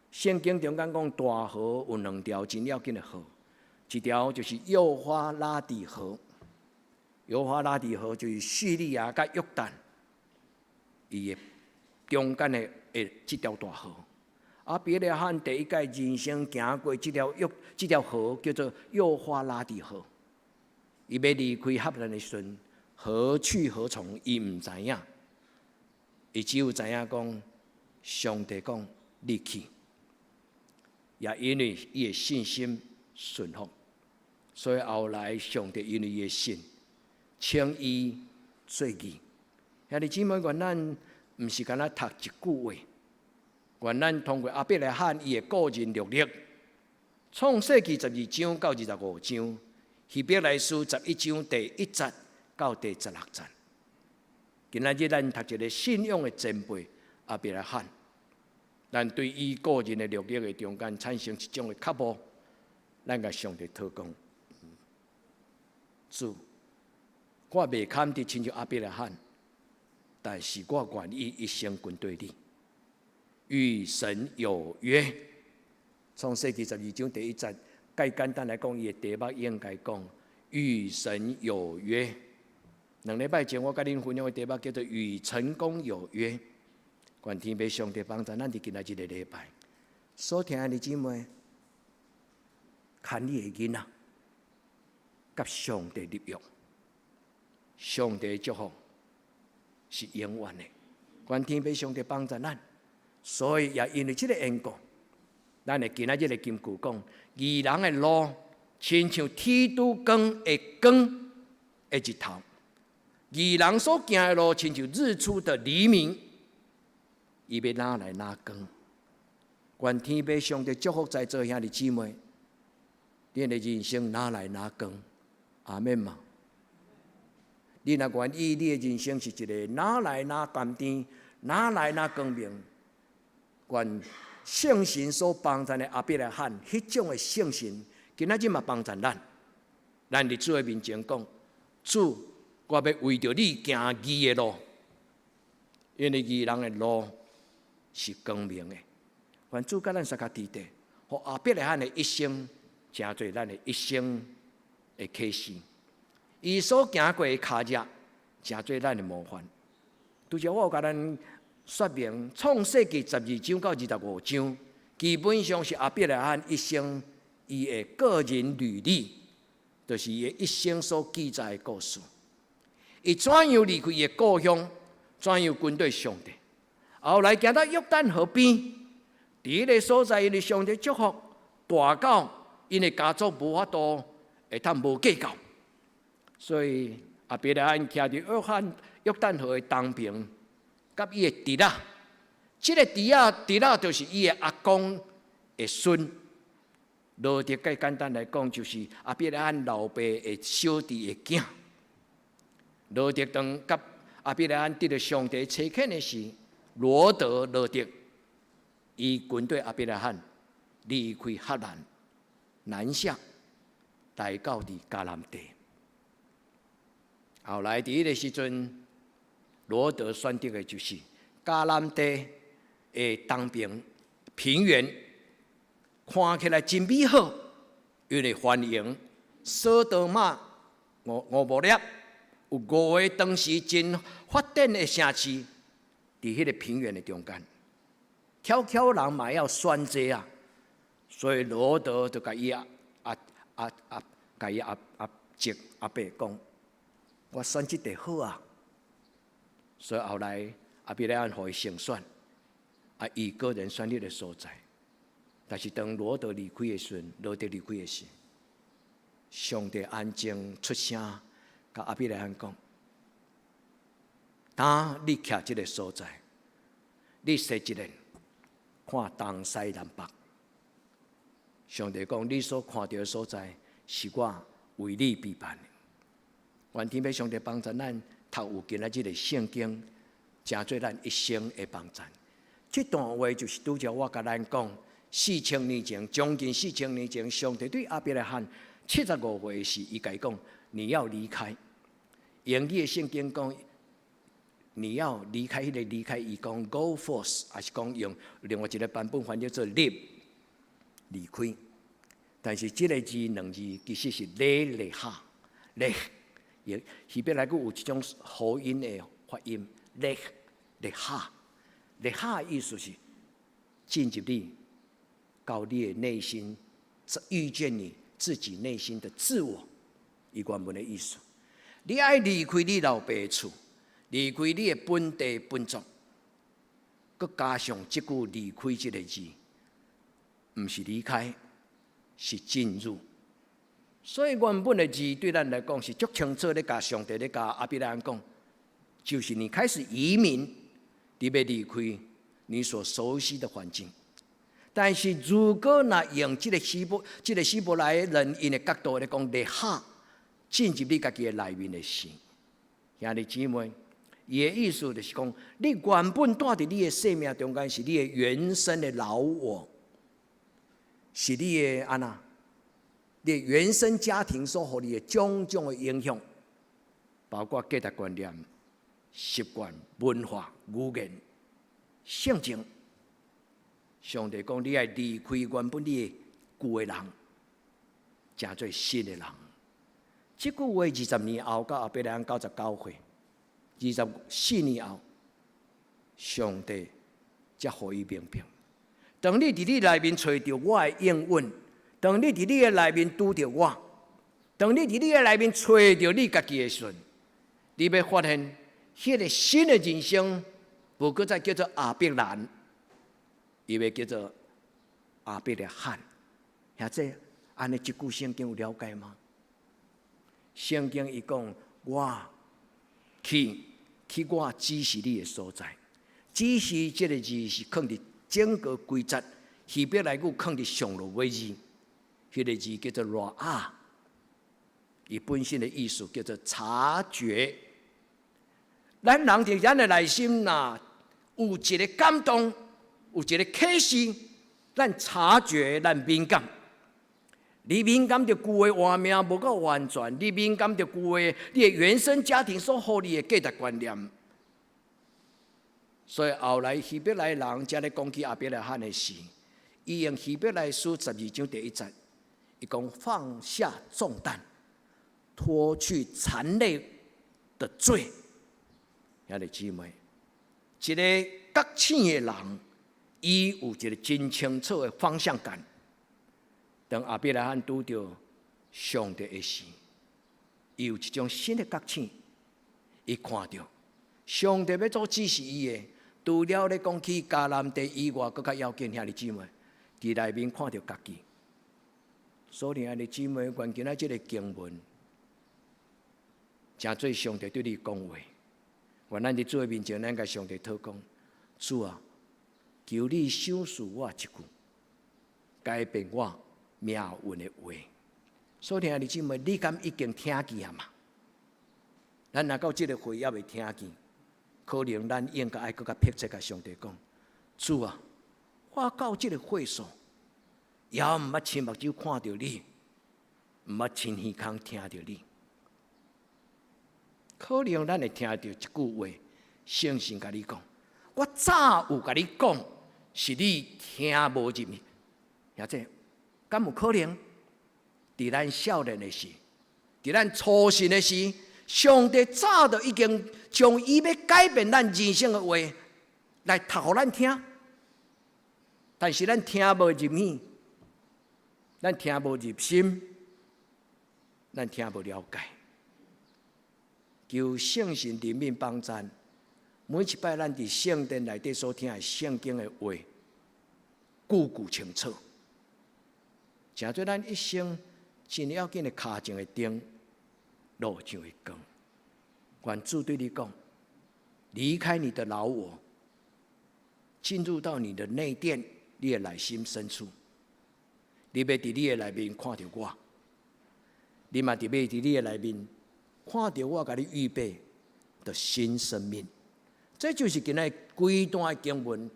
Speaker 1: 圣经中间讲大河有2条真要紧的河，一条就是幼发拉底河，幼发拉底河就是叙利亚甲约旦伊的中间的这条大河。阿别利罕第一届人生行过这条河叫做幼发拉底河，伊要离开合兰的时阵，何去何从？伊唔知影，伊只有知影讲上帝讲你去。也因为伊的信心顺服，所以后来上帝因为伊的信，称伊做义。兄弟姊妹，愿咱毋是干那读一句话，愿咱通过阿伯来看伊的个人历历，创世纪12章到25章，希伯来书11章第1节到第16节。今仔日咱读一个信仰的前辈阿伯来看。咱对伊个人的历历的中间产生一种的脚步，咱甲上帝讨讲：主，我未堪得亲像阿伯拉罕，但是我愿意一生跟对你，与神有约。创世纪12章第1节，介简单来讲，伊的题目应该讲与神有约。2礼拜前我甲恁分享的题目叫做与成功有约。愿天父上帝帮助咱伫今仔日个礼拜，所听的姊妹，看你的囡仔，甲上帝立约，上帝的祝福是永远的。愿天父上帝帮助咱，所以也因为这个缘故，咱的今仔日的金句讲，义人的路，亲像天都光的光的日头；义人所行的路，亲像日出的黎明。伊要哪来哪光？愿天父上帝祝福在座兄弟姊妹，恁的人生哪来哪光？阿免嘛！你若愿意，你的人生是一个哪来哪甘甜，哪来哪光明？愿圣神所帮助的阿伯来喊，迄种的圣神，今仔日嘛帮助咱。咱伫主的面前讲，主，我要为着你行义的路，因为义人的路是光明的。愿主甲咱撒卡地地，互阿伯来喊的一生，成做咱的一生的启示。伊所行过的脚迹，成做咱的模范。拄则我有甲咱说明，创世纪12章到25章，基本上是阿伯来罕一生伊的个人履历，就是伊的一生所记载的故事。伊怎样离开伊的故乡，怎样跟对上帝，后来行到约旦河边，伫迄个所在，因为上帝祝福大到因的家族无法度会通无计较，所以阿伯来罕徛伫约旦河的东边。甲伊的弟仔，这个弟仔就是伊的阿公的孙。罗德介简单来讲，就是阿伯拉罕老爸的小弟的囝。罗德当甲阿伯拉罕得到上帝差遣的时，罗德伊跟对阿伯拉罕离开赫兰南下，来到伫迦南地。后来伫迄个时阵。罗德选择的就是迦南地的东边平原，看起来真美好，因为欢迎索多玛、五木粒，有5个当时真发展的城市，伫迄个平原的中间。巧巧人嘛要选择啊，所以罗德就甲伊阿伯讲，我选这地好啊。所以后来阿比莱安互伊胜选，伊个人选迄个所在。但是当罗德离开的时候，上帝安静出声，甲阿比莱安讲：当你徛这个所在，你设一人看东西南北。上帝讲：你所看到的所在，是我为你备办的。愿天父上帝帮助咱读有今仔日的圣经，真做咱一生的帮助。这段话就是拄则我甲咱讲。4000年前，将近4000年前，上帝对亚伯拉罕75岁时，伊甲伊讲：你要离开。英语的圣经讲，你要离开迄个离开，伊讲 go forth， 还是讲用另外一个版本翻译做 leave， 离开。但是这个字两字其实是咧哈，咧，希伯来语有一种喉音的发音，咧哈，咧哈意思是进入你。到你的内心，遇见你自己内心的自我，伊原本的意思。你爱离开你老爸厝，离开你的本地本族，佮加上这句离开这个字，唔是离开，是进入。所以原本的字对咱来讲是足清楚咧，甲上帝咧甲阿比拉罕讲，就是你开始移民，你要离开你所熟悉的环境。但是如果若用这个希伯来人因的角度来讲，立下进入你家己的内面的心，兄弟姊妹，伊的意思就是讲，你原本带伫你的生命中间是你的原生的老我，是你的安那，你的原生家庭所互你的种种的影响，包括价值观念、习惯、文化、语言、性情。上帝讲：你要离开原本你的旧的人，成做新的人。这句话20年后，到阿伯拉罕99岁，24年后，上帝才予伊明白。当你伫你内面找到我的应允，当你伫你的内面拄到我，当你伫你的内面找到你家己的时，你要发现，迄个新的人生，无搁再叫做阿伯兰。伊要叫做阿伯拉罕，兄弟，安尼一句圣经有了解吗？圣经伊讲，我去我指示你的所在。指示这个字是放伫整个规则，希伯来语放伫上落尾字，迄个字叫做罗啊，伊本身的意思叫做察觉。咱人伫咱的内心呐，有一个感动。有一个启示，咱察觉，咱敏感。你敏感着旧的画面无够完全，你敏感着旧的你的原生家庭所互你的价值观念。所以后来希伯来人才咧讲起阿伯拉罕的事，伊用希伯来书12章第1节，伊讲放下重担，脱去残累的罪。兄弟姊妹，一个觉醒的人。伊有一个真清楚的方向感。当阿伯拉罕拄到上帝的时，伊有一种新的觉醒。伊看到上帝要做指示伊的，除了咧讲起迦南地以外，更较要紧，兄弟姊妹，伫内面看到家己。所以兄弟姊妹，关键即个经文，真做上帝对你讲话。愿咱伫主的面前，咱甲上帝讨讲，主啊。求你赏赐我一句，改变我命运的话。所以兄弟姊妹，你敢已经听见啊嘛？咱若到这个会也未听见，可能咱应该爱更较迫切甲上帝讲：主啊，我到这个会所，也毋捌亲目睭看到你，毋捌亲耳孔听到你。可能咱会听到一句话，诚心甲你讲，我早有甲你讲。是你听无入去，兄弟，敢有可能？伫咱少年的时，伫伫咱初信的时，上帝早就已经将伊要改变咱人生的话来读互咱听，但是咱听无入耳，咱听无入心，咱听无了解。求圣神怜悯帮助，每一摆咱伫圣殿内底所听的圣经的话，句句清楚，成做咱一生真要紧的脚前的灯，路上的光。愿主对你讲，离开你的老我，进入到你的内殿，你的内心深处，你要伫你的内面看到我，你嘛要伫你的内面看到我，甲你预备的新生命。这就是今日规段的经文，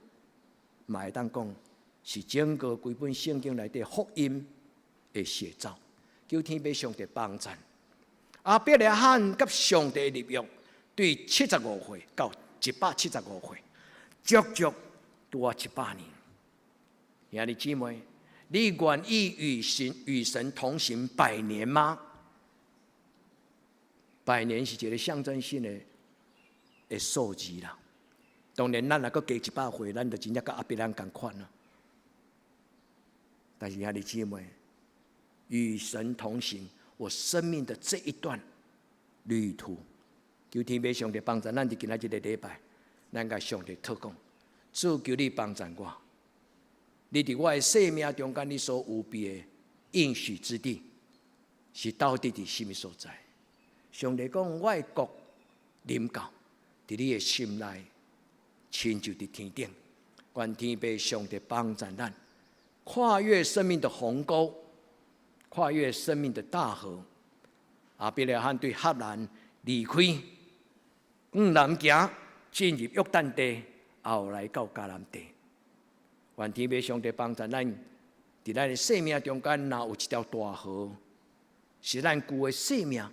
Speaker 1: 嘛会当讲是整个规本圣经内底福音的写照。求天父上帝帮助。亚伯拉罕甲上帝的立约，对75岁到175岁，足足多700年。兄弟姊妹，你愿意与神同行100年吗？100年是一个象征性的数字啦。当然，咱若阁加100岁，咱就真正甲亚伯拉罕同款啦。但是兄弟姊妹，与神同行，我生命的这一段旅途，求天父上帝帮助咱伫今仔日的礼拜，咱甲上帝祷告，主求你帮助我，你伫我的生命中间，你所有备的应许之地，是到底伫什么所在？上帝讲，我的国临到，伫你的心内，亲像伫天顶。愿天父上帝帮助咱，跨越生命的鸿沟，跨越生命的大河。亚伯拉罕对赫兰离开，往南行，进入约旦地，后来到迦南地。愿天父上帝帮助咱，伫咱的生命中间，若有一条大河，是咱旧的生命。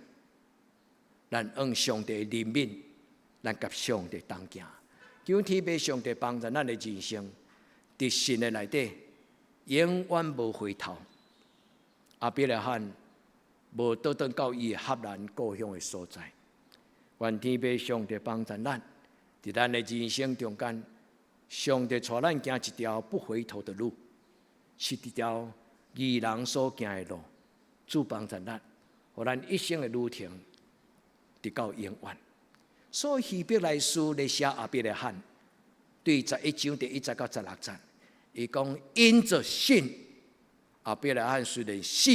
Speaker 1: 咱用上帝的怜悯，咱甲上帝同行。求天父上帝帮助咱的人生，伫神的内底，永远无回头。亚伯拉罕无倒转到伊的赫兰故乡的所在。愿天父上帝帮助咱，伫咱的人生中间，上帝带咱行一条不回头的路，是一条义人所行的路。主帮助咱，互咱一生的路程直到永远。所以希伯来书咧写亚伯拉罕，对11章第1节到16节，伊讲因着信，亚伯拉罕虽然死，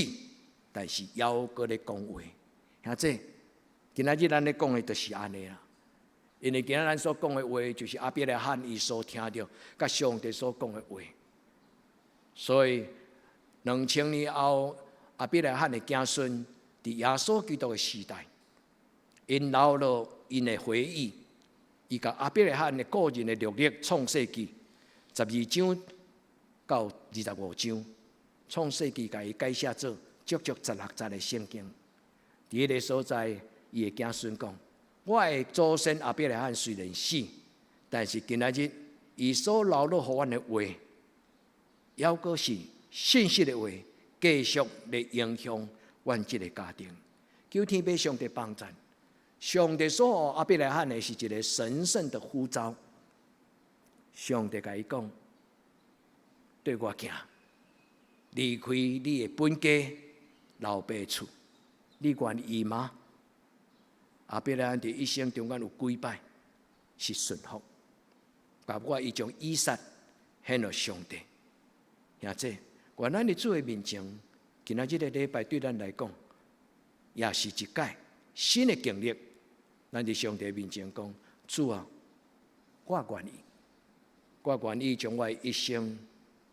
Speaker 1: 但是还阁咧讲话。兄弟，今仔日咱咧讲的就是安尼啦。因为今仔咱所讲的话，就是亚伯拉罕伊所听到，甲上帝所讲的话。所以2000年后，亚伯拉罕的子孙伫耶稣基督的时代，因留落因的回忆，伊甲亚伯拉罕的个人的历历创世纪12章到25章，创世纪甲伊改写做足足16节的圣经。伫迄个所在，伊的子孙讲：我的祖先亚伯拉罕虽然死，但是今仔日伊所留落互阮的话，还阁是信息的话，继续来影响阮这个家庭。求天父上帝帮助。上帝所予亚伯拉罕的是一个神圣的呼召。上帝甲伊讲：对我行，离开你的本家、老爸厝，你愿意吗？亚伯拉罕伫一生中间有几摆是顺服，包括伊将以撒献予上帝。兄弟，愿咱伫主的面前，今仔日的礼拜对咱来讲，也是一届新的经历。咱伫上帝面前讲：主啊，我愿意，我愿意将我的一生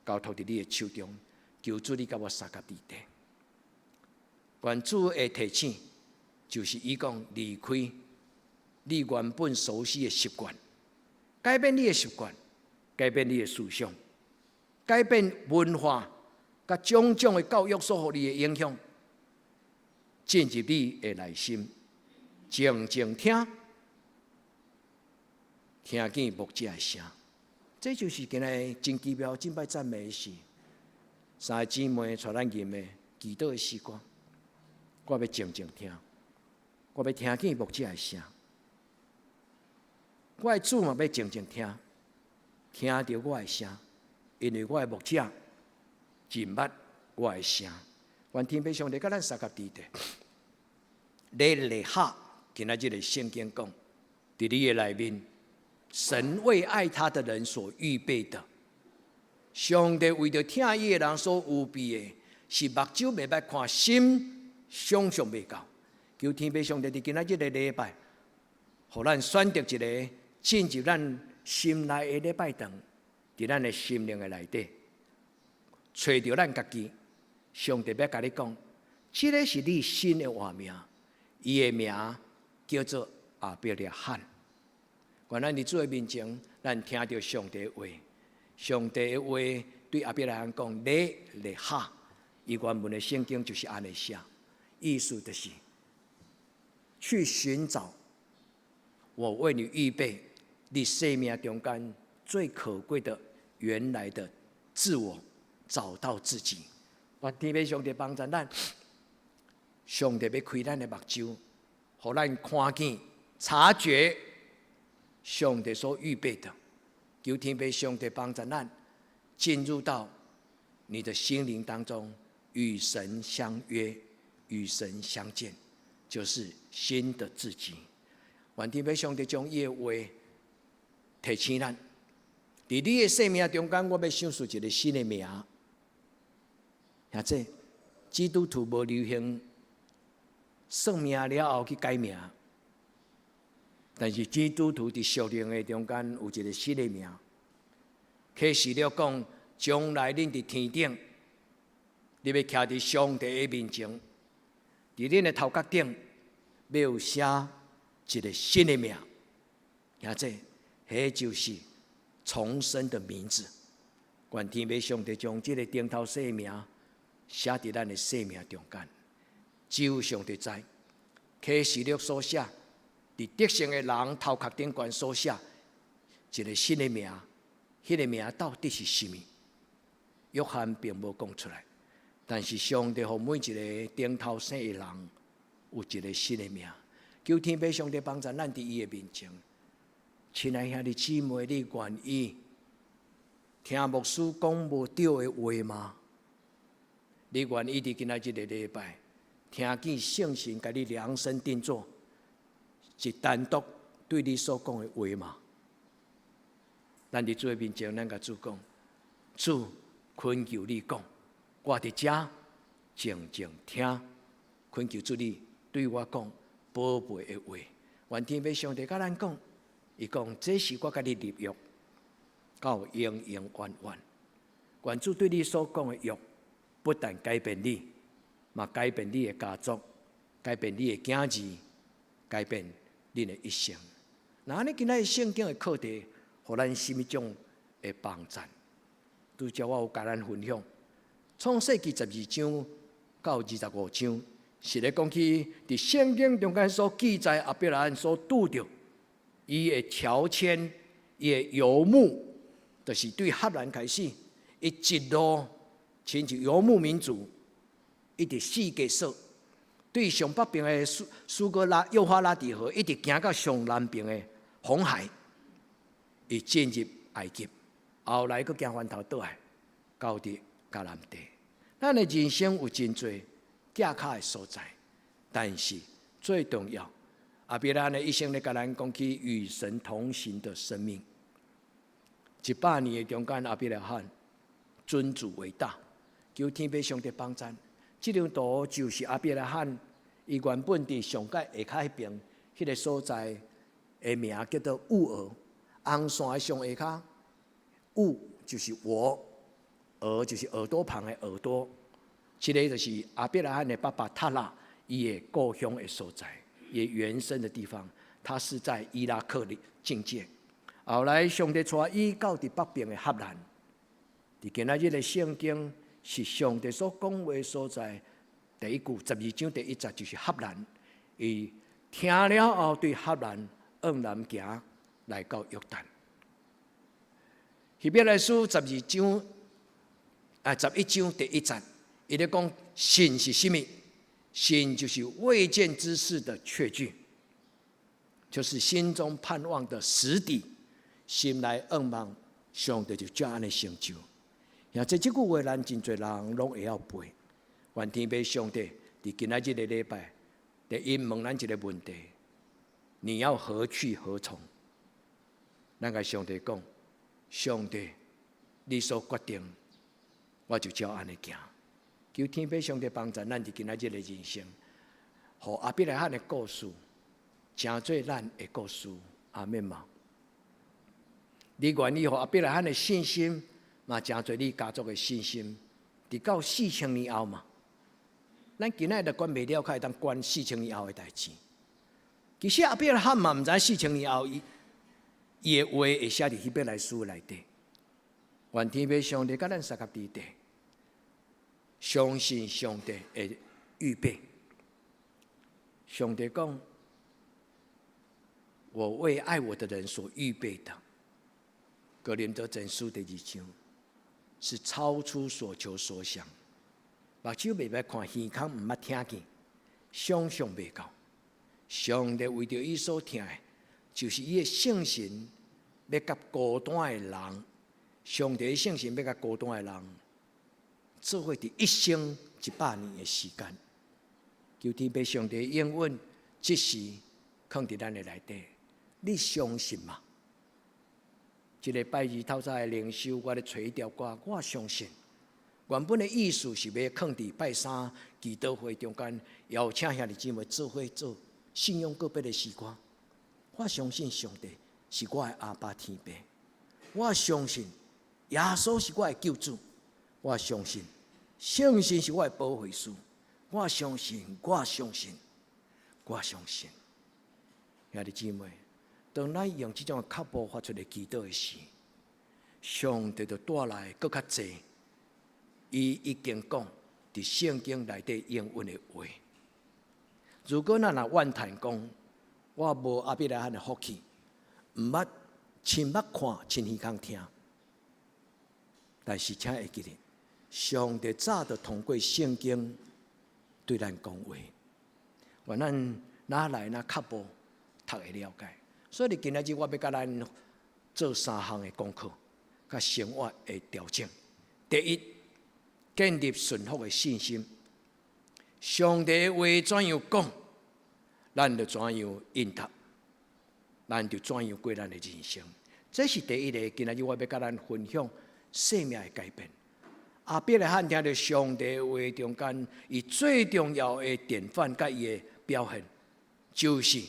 Speaker 1: 交托伫你的手中，求主你甲我三甲地地。愿主的提醒，就是伊讲离开你原本熟悉的习惯，改变你的习惯，改变你的思想，改变文化，甲种种的教育所予你的影响，进入你的内心。静静听，听见牧者的声，这就是今日真奇妙、真摆赞美的事。三个姊妹带咱吟的祈祷的时光，我要静静听，我要听见牧者的声。我的主嘛要静静听，听到我的声，因为我的牧者认捌我的声。愿天父上帝甲咱三甲地地，你下今仔日的圣经讲，伫你的内面，神为爱他的人所预备的，上帝为着听伊的人所预备的，是目睭袂捌看，心想象袂到。求天父上帝伫今仔日的礼拜，互咱选择一个进入咱心内的礼拜堂，伫咱的心灵的内底，找到咱家己。上帝要甲你讲，这个是你新的活名，伊的名叫做亚伯拉罕。愿咱伫主的面前，咱听到上帝的话，上帝的话对亚伯拉罕讲：你下。伊原本的圣经就是安尼写，意思就是去寻找我为你预备你生命中间最可贵的原来的自我，找到自己。愿天父上帝帮助咱，上帝要开咱的目睭，互咱看见、察觉上帝所预备的。求天父上帝帮助咱，进入到你的心灵当中，与神相约，与神相见，就是新的自己。愿天父上帝将伊的话提醒咱，伫你的生命中间，我要想出一个新的名。或者基督徒无流行算命了后去改名，但是基督徒伫属灵的中间有一个新的名。启示了讲，将来恁伫天顶，你要徛伫上帝的面前，伫恁的头壳顶要写一个新的名，或者迄就是重生的名字。愿天父上帝将这个顶头生名写伫咱的生命中间，只有上帝知。启示录所写，伫得胜的人头壳顶悬所写一个新的名，迄个名到底是什么？约翰并无讲出来，但是上帝互每一个顶头生的人有一个新的名。求天父上帝帮助咱伫伊的面前。亲爱兄弟姊妹，你愿意听牧师讲无对的话吗？你愿意伫今仔日的礼拜，听见圣神甲你量身定做，是单独对你所讲的话吗？咱伫主的面前，咱甲主讲：主，恳求你讲，我伫遮静静听，恳求主你对我讲宝贝的话。愿天父上帝甲咱讲，伊讲这是我甲你立约，到永永远远。愿主对你所讲的约，不但改变你，嘛改变你的家族，改变你的囝儿，改变你的一生。那安尼今仔圣经的课题，互咱什么种的帮助？拄则我有甲咱分享，创世纪12章到25章，是咧讲起伫圣经中间所记载亚伯拉罕所拄着伊的条签，伊的游牧，就是对赫兰开始，伊一路亲像游牧民族，一直四界走，对上北边的苏格拉幼发拉底河，一直行到上南边的红海，伊进入埃及，后来佫行翻头倒来，到伫迦南地。咱的人生有真多架卡的所在，但是最重要，亚伯拉罕的一生咧，甲咱讲起与神同行的生命。100年的中间，亚伯拉罕尊主为大，求天父上帝帮助。这张图就是亚伯拉罕，伊原本伫上界下骹迄边，迄个所在的名叫做乌俄，红线的上下骹，乌就是我，俄就是耳朵旁的耳朵。这个就是亚伯拉罕的爸爸塔拉，伊的故乡的所在，伊原生的地方，他是在伊拉克的境界。后来上帝带伊到伫北边的赫兰，伫今仔日的圣经是上帝所讲话所在。第一句12章第1节就是赫兰，伊听了后对赫兰往南行，来到约旦。希伯来书11章第1节，伊咧讲神是什么？心就是未见之事的确据，就是心中盼望的实底。心内仰望，上帝就照安尼成就。像这句话，咱真侪人拢会晓背。愿天父上帝伫今仔日的礼拜，第一问咱一个问题：你要何去何从？咱甲上帝讲，上帝，你所决定，我就照安尼行。求天父上帝帮助咱伫今仔日的人生，互阿伯拉罕的故事，成做咱的故事。阿免嘛。你愿意互阿伯拉罕的信心，嘛成做你家族的信心，直到4000年后嘛。咱今仔日管袂了，开当管4000年后的代志。其实阿伯拉罕嘛毋知4000年后伊的话会写伫希伯来书内底。愿天父上帝甲咱三甲伫地，相信上帝会预备。上帝讲：“我为爱我的人所预备的。”哥林多前书第2章是超出所求所想，目睭袂捌看，耳孔毋捌听见，想象袂到。上帝为着伊所听的，就是伊的圣神要甲孤单的人，上帝的圣神要甲孤单的人，做伙伫一生100年的时间。求天父上帝应允，即时放伫咱的内底，你相信吗？一个拜二透早的灵修，我咧找一条歌，我相信。原本的意思是要放伫拜三祈祷会中间，邀请兄弟姊妹做伙做信仰个别的诗歌。我相信上帝是我的阿爸天父，我相信耶稣是我的救主，我相信圣神是我的保惠师，我相信，兄弟姊妹。当咱用这种脚步发出的祈祷的时，上帝就带来更较济。伊已经讲伫圣经内底应允的话。如果咱若怨叹讲，我无阿伯拉罕的福气，毋捌亲捌看，亲耳孔听，但是请会记得，上帝早就通过圣经对咱讲话，愿咱哪来哪脚步读会了解。所以今仔日我要甲咱做3项的功课，甲生活的调整。第一，建立顺服的信心。上帝的话怎样讲，咱就怎样应答，咱就怎样过咱的人生。这是第一个。今仔日我要甲咱分享生命的改变。阿伯拉罕听到上帝的话中间，伊最重要的典范甲伊的表现，就是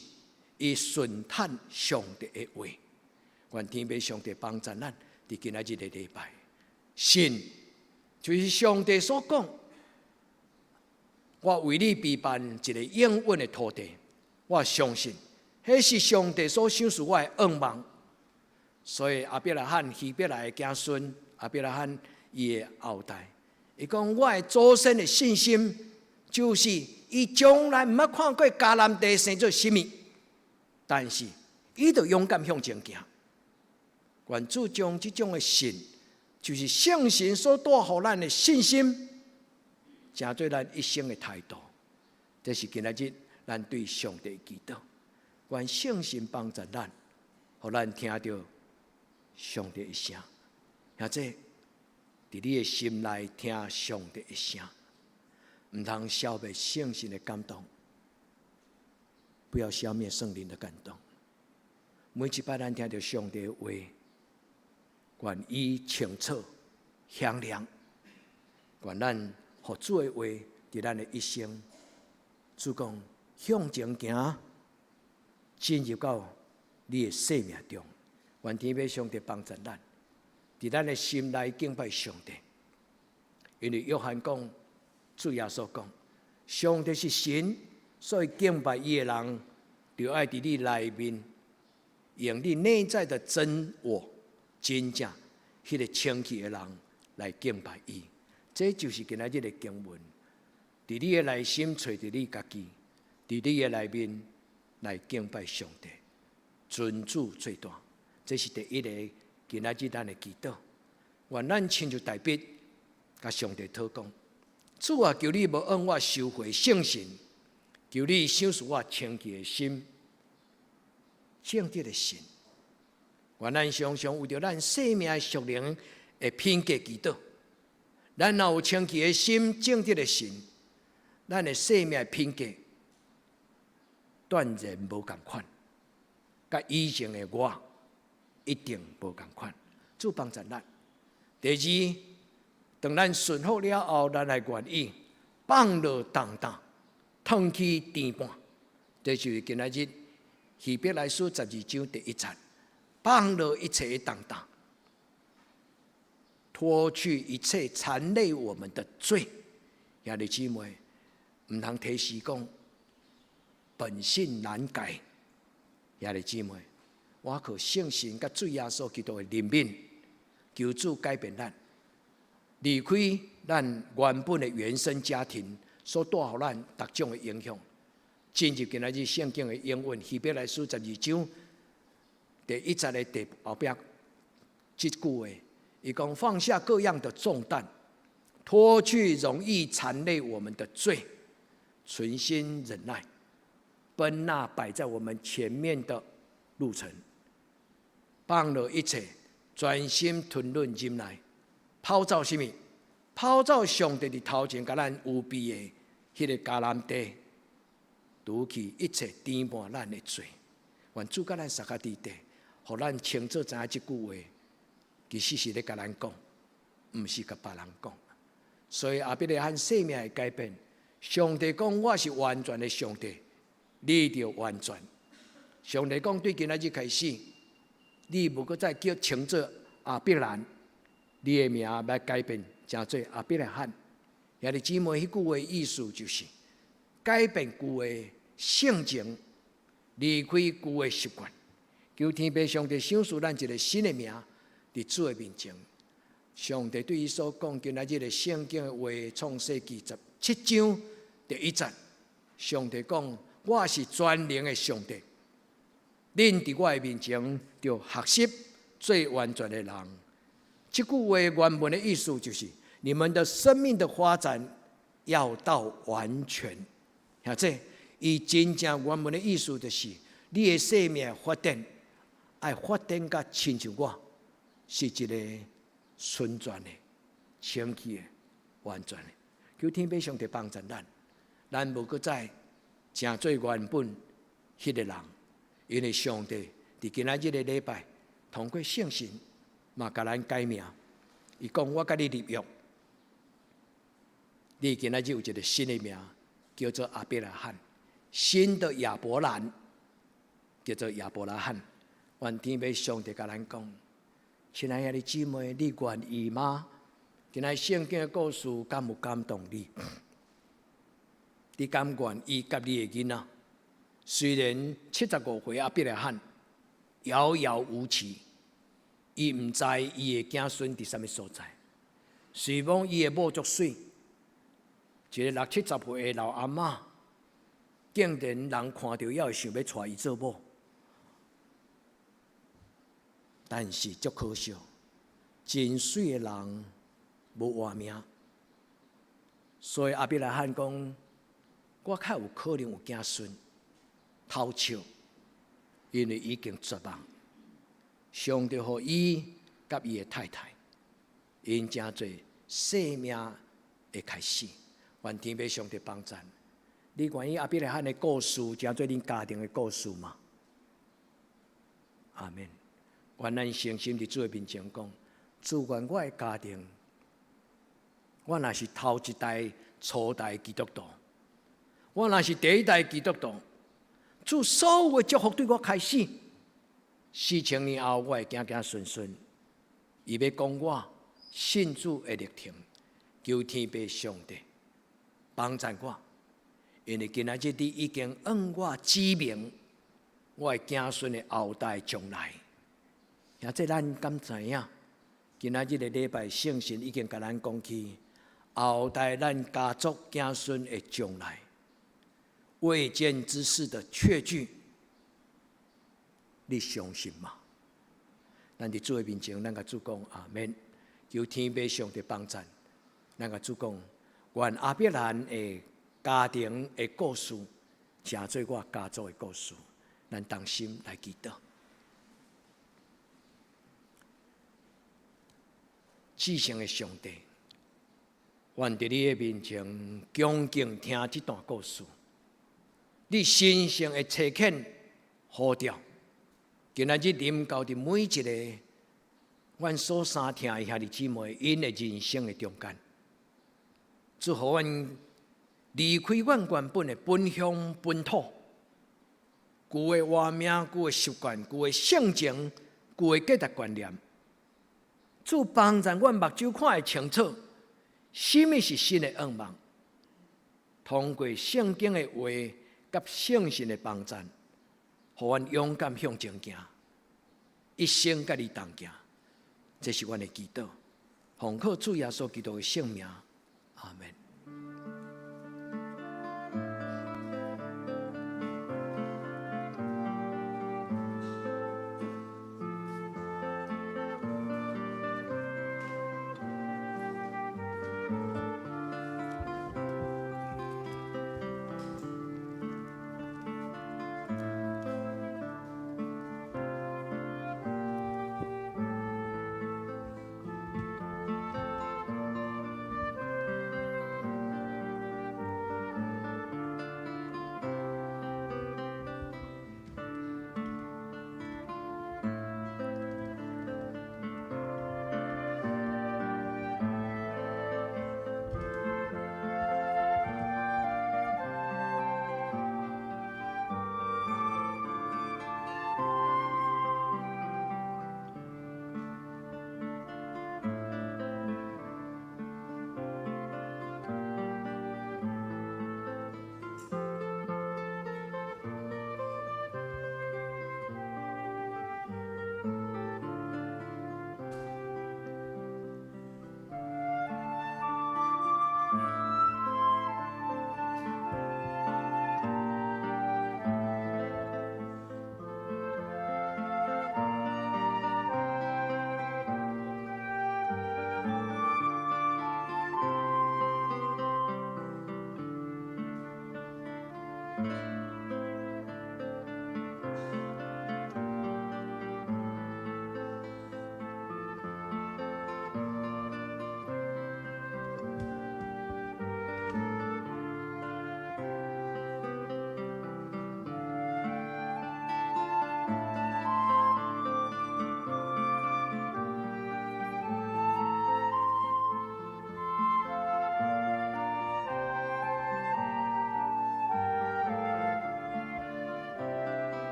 Speaker 1: 伊顺叹上帝的话。愿天父上帝帮助咱，伫今仔日的礼拜，信就是上帝所讲，我为你备办一个应允的土地。我相信，迄是上帝所赏赐我的愿望。所以阿伯拉罕希伯来的子孙，阿伯拉罕伊的后代，伊讲我的祖先的信心，就是伊从来毋捌看过迦南地生做什么，但是伊就勇敢向前行。愿主将这种的信，就是圣神所带予咱的信心，成做咱一生的态度。这是今仔日咱对上帝的祈祷。愿圣神帮助咱，互咱听到上帝的声，或者伫你的心内听上帝的声，唔通消灭圣神的感动，不要消灭圣灵的感动。每一摆咱听到上帝的话，愿伊清楚响亮，愿咱互主的话伫咱的一生，主讲向前行，进入到你的生命中。愿天父上帝帮助咱，伫咱的心内敬拜上帝。因为约翰讲，主耶稣讲，上帝是神，所以敬拜伊的人，就爱伫你内面，用你内在的真我。真正迄个清气的人来敬拜伊，这就是今仔日的经文。伫你的内心找着你家己，伫你的内面来敬拜上帝，尊主最大。这是第一个今仔日咱的祈祷。愿咱亲像大笔，甲上帝讨讲，主啊，求你无按我收回圣神，求你赏赐我清洁的心、正直的心。愿咱常常为着咱生命的属灵的品格祈祷。咱若有清洁的心、正直的心，咱的生命的品格断然无同款，甲以前的我一定无同款。主帮助咱。第二，当咱顺服了后，咱来愿意放落重担，脱去担半。这就是今仔日希伯来书12章第1节，放落一切的重担，脱去一切缠累我们的罪。兄弟姊妹，唔通提示讲本性难改。兄弟姊妹，我靠圣神甲主耶稣基督的怜悯，求主改变咱，离开咱原本的原生家庭所带予咱各种的影响，进入今仔日圣经的应允，希伯来书12章第1节的第后壁这句话，伊讲放下各样的重担，脱去容易缠累我们的罪，存心忍耐，奔那摆在我们前面的路程，放了一切，专心吞忍忍耐，跑走什么？跑走上帝的头前，甲咱有备的迄个迦南地，除去一切担半咱的罪。愿主甲咱撒下伫地，互咱清楚知影即句话，其实是咧甲咱讲，毋是甲别人讲。所以亚伯拉罕生命的改变，上帝讲我是完全的上帝，你就完全。上帝讲对今仔日开始，你无搁再叫称作亚伯兰，你的名要改变，成做亚伯拉罕。兄弟姊妹，迄句话意思就是改变旧的性情，离开旧的习惯。求天父上帝赏赐咱一个新的名，伫主的面前。上帝对伊所讲，今仔日的圣经的话，创世纪17章第1节，上帝讲：我是全能的上帝，恁伫我的面前就学习做完全的人。这句话原本的意思就是，你们的生命的发展要到完全。或者，伊真正原本的意思就是，你的生命发展爱发展甲亲像我，是一个纯全的、清气的、完全的。求天父上帝帮助咱，咱无搁再成做原本迄个人，因为上帝伫今仔日的礼拜，通过圣神嘛，甲咱改名。伊讲：我甲你立约，你今仔日有一个新的名，叫做亚伯拉罕，新的亚伯兰叫做亚伯拉罕。愿天父上帝甲咱讲，亲爱的姊妹，你愿意吗？今仔圣经的故事敢有感动你？你甘愿意甲你的囡仔？虽然75岁亚伯拉罕遥遥无期，伊毋知伊的子孙伫啥物所在。随望伊的某足水，一个60、70岁的老阿嬷，竟然人看到也会想要娶伊做某。但是足可惜，真水的人无活命。所以亚伯拉罕讲：我较有可能有子孙偷笑，因为已经绝望。上帝予伊甲伊的太太，因正做生命的开始。愿天父上帝帮助你。愿意亚伯拉罕的故事，正做恁家庭的故事吗？阿们。愿咱诚心伫主的面前讲，主愿我的家庭，我若是头一代、初代基督徒，我若是第一代基督徒，主所有的祝福对我开始，4000年后我会行行顺顺。伊要讲我信主的历程，求天父上帝帮助我，因为今仔日你已经按我指明我的子孙的后代将来。也即咱敢知影？今仔日的礼拜，圣神已经甲咱讲起后代咱家族子孙的将来，未见之事的确据，你相信吗？咱伫主的面前，咱甲主讲阿们，求天父上帝帮助。咱甲主讲，愿阿伯兰的家庭的故事，成做我家族的故事。咱同心来祈祷。至圣的上帝，愿伫你的面前恭敬听这段故事。你神圣的差遣呼召，今仔日临到伫每一个阮所三听的兄弟姊妹因的人生的中间，祝福阮离开阮原本的本乡本土，旧的活命、旧的习惯、旧的性情、旧的价值观念。主帮助阮目睭看会清楚，什么是新的愿望。通过圣经的话甲圣神的帮助，互阮勇敢向前行，一生甲你同行。这是阮的祈祷，奉靠主耶稣基督的圣名，阿门。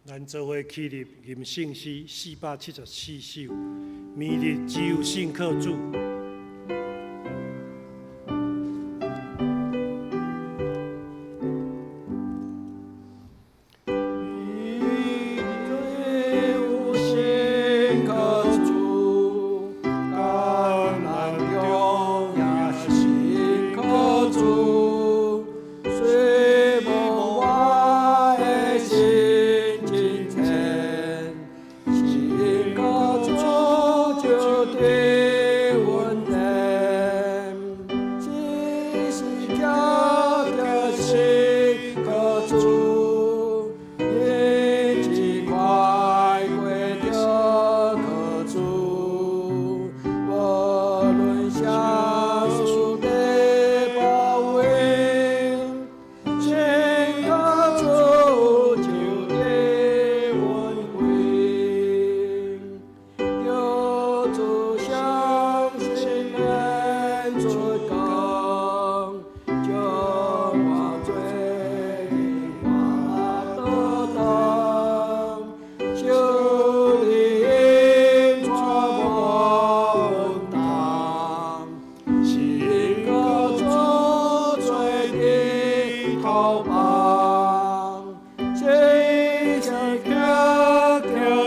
Speaker 3: 咱做伙起立吟圣诗474首，明日只有信靠主。
Speaker 4: 对我。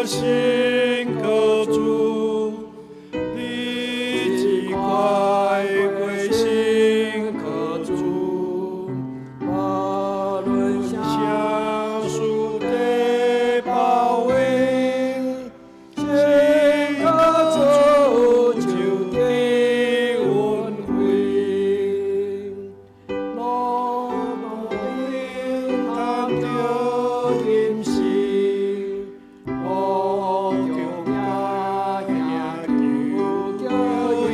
Speaker 3: 心可主，你只快归心可主，无论相属的包围，心可主就得恩惠。路路应当着饮食，路中也求着应，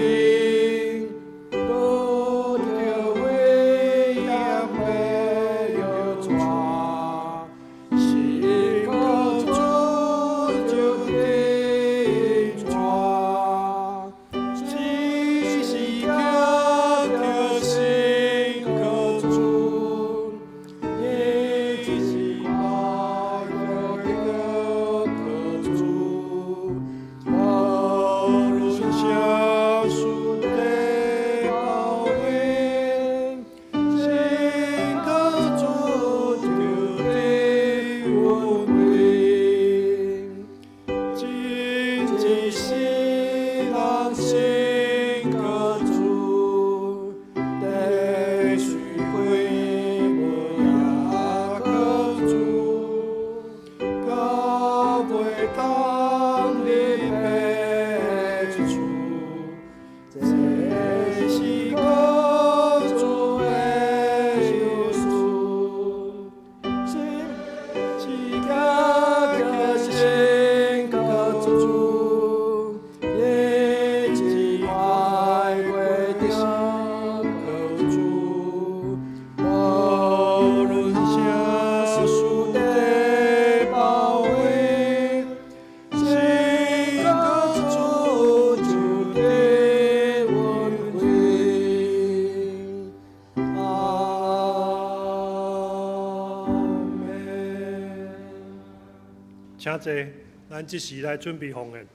Speaker 3: 路着为也没有错，心可主就得错，只是个心可主，也只是爱个可主，无论相属的包围，心可主就得恩惠。真正是人心可主，地水火无也可主，到袂当你白一处，这是可主的有数。是个心可主，也是快归的可主，无论相属的包围，心可主就得恩惠。阿门。请坐，咱即时来准备奉献。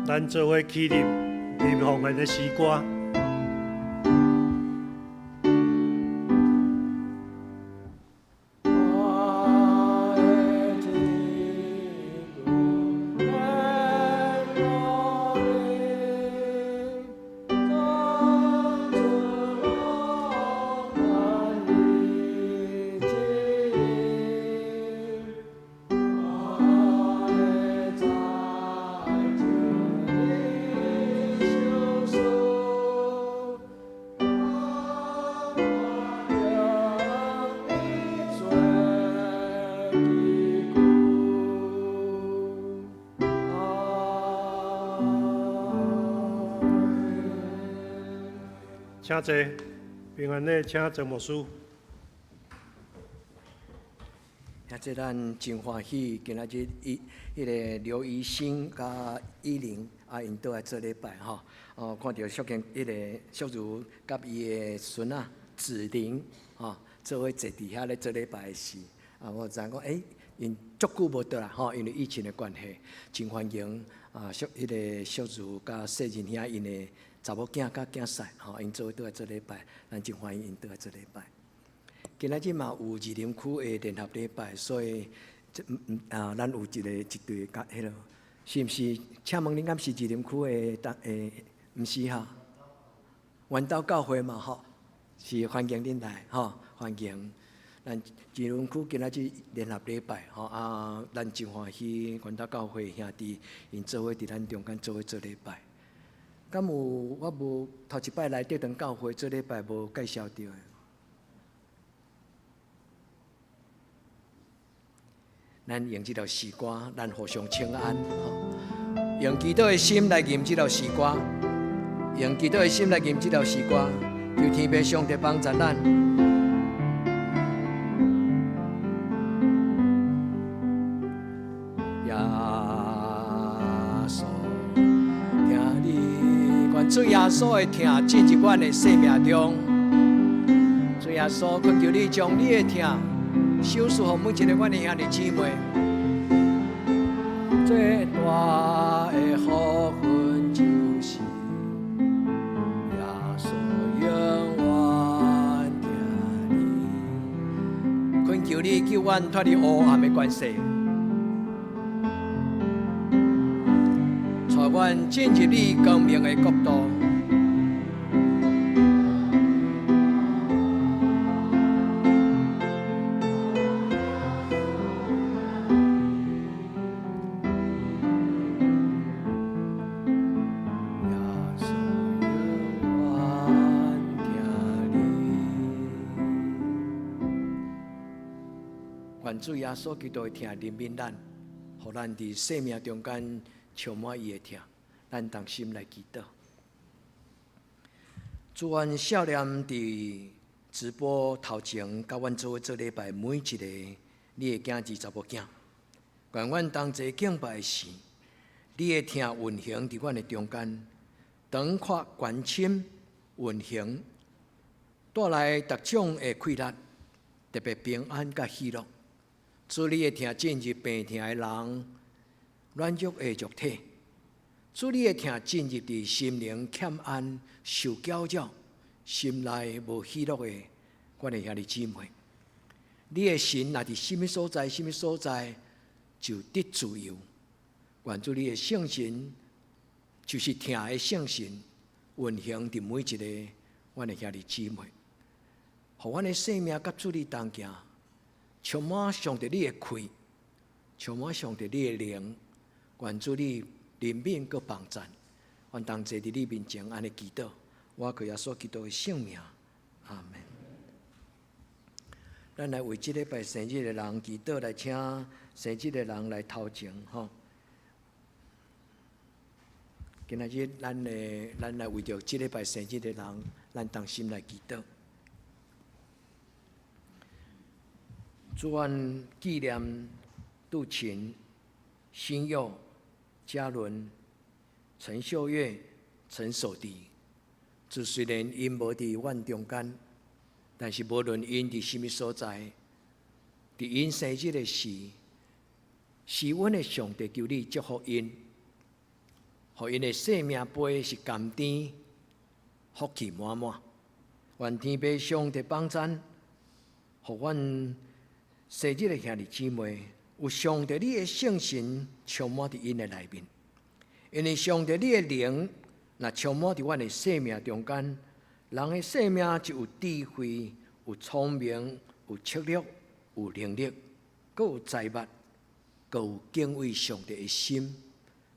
Speaker 3: 咱做伙起立，念奉献的诗歌。请坐，平安的请郑牧师。
Speaker 1: 也即咱真欢喜，今仔日迄个刘医生甲依玲因倒来做礼拜吼。看到小如甲伊的孙子子玲做伙坐伫遐咧做礼拜的时，我知影讲，因足久无倒来吼，因为疫情的关系，真欢迎迄个小如甲细人遐因的查某囝甲囝婿吼，因做伙倒来做礼拜，咱真欢迎因倒来做礼拜。今仔日嘛有二林区的联合礼拜，所以咱有一队甲迄落，是毋是？请问恁敢是二林区的毋是哈？原道教会嘛吼，是欢迎恁来吼，欢迎。咱二林区今仔日联合礼拜吼咱真欢喜原道教会兄弟因做伙伫咱中间做伙做礼拜。敢有我无头一摆来德堂教会做礼拜无介绍到的？咱用这条诗歌，咱互相请安吼，用祈祷的心来吟这条诗歌，用祈祷的心来吟这条诗歌，求天父上帝帮助咱。耶稣，听你，愿主耶稣的听进入阮的生命中。主耶稣，恳求你将你的听。收束予每一个阮的兄弟姊妹，最大的福分就是耶稣永远听你，恳求你救阮脱离黑暗的关系，带阮进入你光明的国度。主耶稣基督的听怜悯咱，互咱伫生命中间充满伊的听，咱同心来祈祷。主，阮少年伫直播头前，甲阮做伙做礼拜，每一个你的囝儿查某囝，愿阮同齐敬拜的时，你的听运行伫阮的中间，长阔关心运行，带来各种的快乐，特别平安甲喜乐。主，你的听进入病痛的人，软弱的肉体；主，你的听进入伫心灵欠安、受搅扰、心内无喜乐的阮的兄弟姊妹。你的神若伫什么所在，什么所在就得自由。愿主你的圣神，就是听的圣神，运行伫每一个阮的兄弟姊妹，互阮的生命甲主你同行。充满上帝你的气，充满上帝你的灵，愿主你怜悯佮帮助，愿同齐伫你面前安尼祈祷，我靠耶稣基督的圣名，阿门。咱来为这礼拜生日的人祈祷，来请生日的人来头前吼。今仔日咱来为着这礼拜生日的人，咱同心来祈祷。主，愿纪念杜琴、新佑、嘉伦、陈秀月、陈守迪。主，虽然因无伫阮中间，但是无论因伫什么所在，伫因生日的时，是阮的上帝求你祝福因，互因的生命杯是甘甜，福气满满。愿天父上帝帮助，互阮生日的兄弟姊妹，有上帝你的圣神充满伫因的内面，因为上帝你的灵若充满伫阮的生命中间，人的生命就有智慧、有聪明、有策略、有能力，阁有财物，阁有敬畏上帝的心。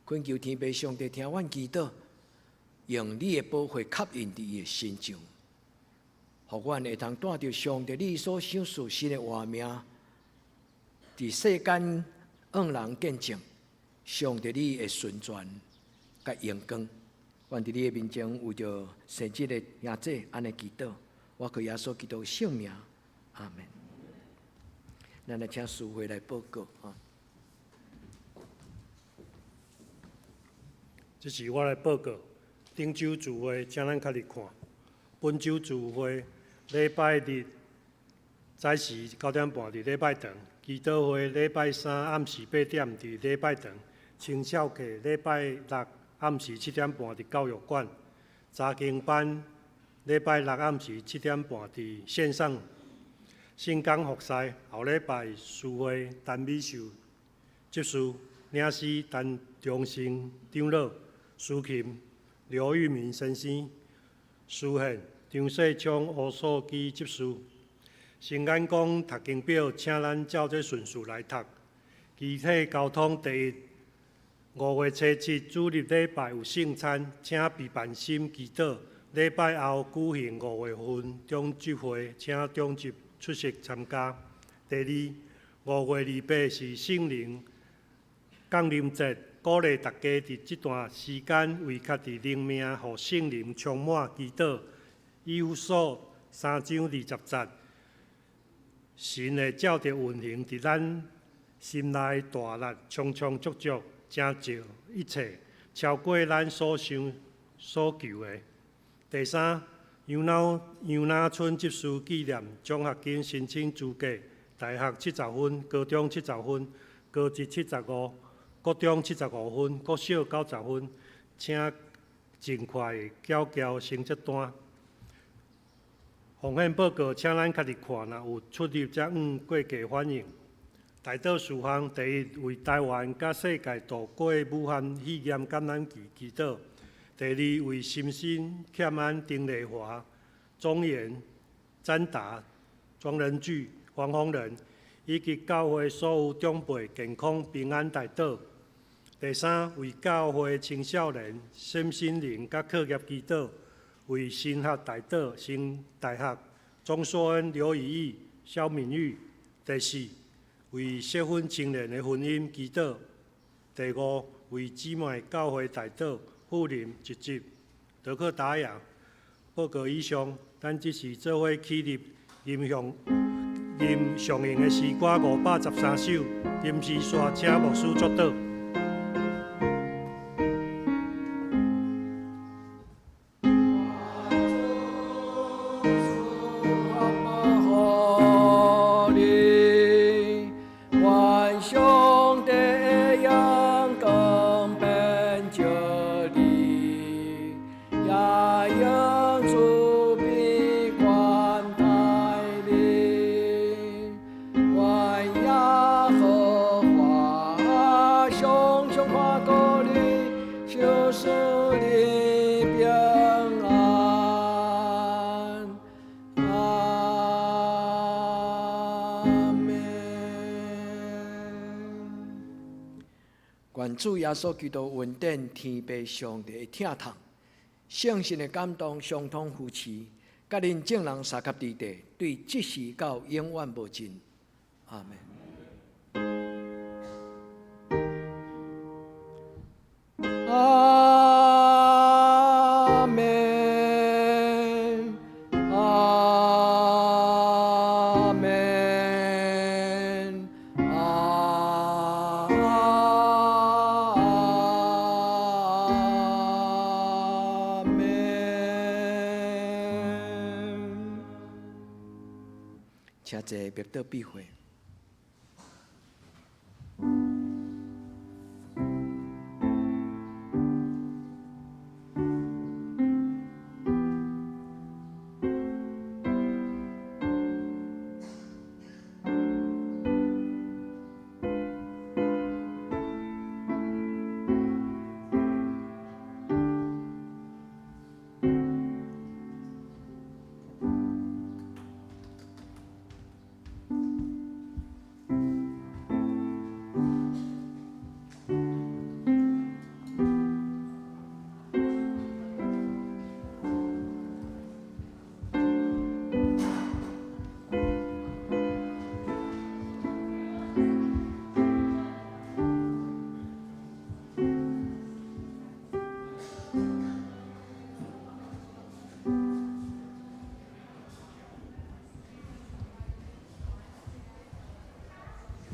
Speaker 1: 恳求天父上帝听阮祈祷，用你的保护吸引伫伊的心上，互阮会通带着上帝你所赏赐新的活命。伫世间让人见证上帝你的顺传甲荣光，愿伫你的面前为着生日的兄弟安尼祈祷，我靠耶稣基督圣名，阿门。咱来请师会来报告啊。
Speaker 3: 这是我来报告。顶周聚会，请咱较入看。本周聚会礼拜日早时9点半伫礼拜堂，祈祷会礼拜3暗时8点伫礼拜堂，青少课礼拜6暗时7点半伫教育馆，查经班礼拜6暗时7点半伫线上。圣工服侍后礼拜诗会陈美秀执事，领诗陈忠生长老，司琴刘玉明先生，司宪张世昌乌素基执事。先眼讲读经表，请咱照这顺序来读。集体交通第一，5月初7主日礼拜有圣餐，请备办心祈祷。礼拜后举行5月份中集会，请中集出席参加。第二，5月28是圣灵降临节，鼓励大家伫这段时间为家己灵命，互圣灵充满祈祷。以弗所3章20节。神会照着运行伫咱心内大力，充充足足，成就一切，超过咱所想所求的。第三，杨那村执事纪念奖学金申请资格：大学70分，高中70分，高职75，国中75分，国小90分，请尽快缴交成绩单。奉献报告，请咱家己看，若有出入则过价反映。大道事项：第一，为台湾甲世界度过武汉肺炎感染期祈祷；第二，为心心欠安丁丽华、庄严、詹达、庄仁聚、黄宏仁以及教会所有长辈健康平安大祷；第三，为教会青少年身心灵甲课业祈祷。为新学大道、新大学钟硕恩、刘以义、肖敏玉。第四，为结婚青年的婚姻祈祷。第五，为姊妹教会大道、妇人一集。多可打烊。报告以上，咱即是做伙起立吟上映的诗歌513首，临时刷请牧师作祷。
Speaker 1: 愿主耶稣基督恩典天父上帝的疼痛，圣神的感动相通扶持，甲恁众人三甲之地，对即时到永远无尽。阿门。阿门。阿门。阿门。请坐，别倒闭会。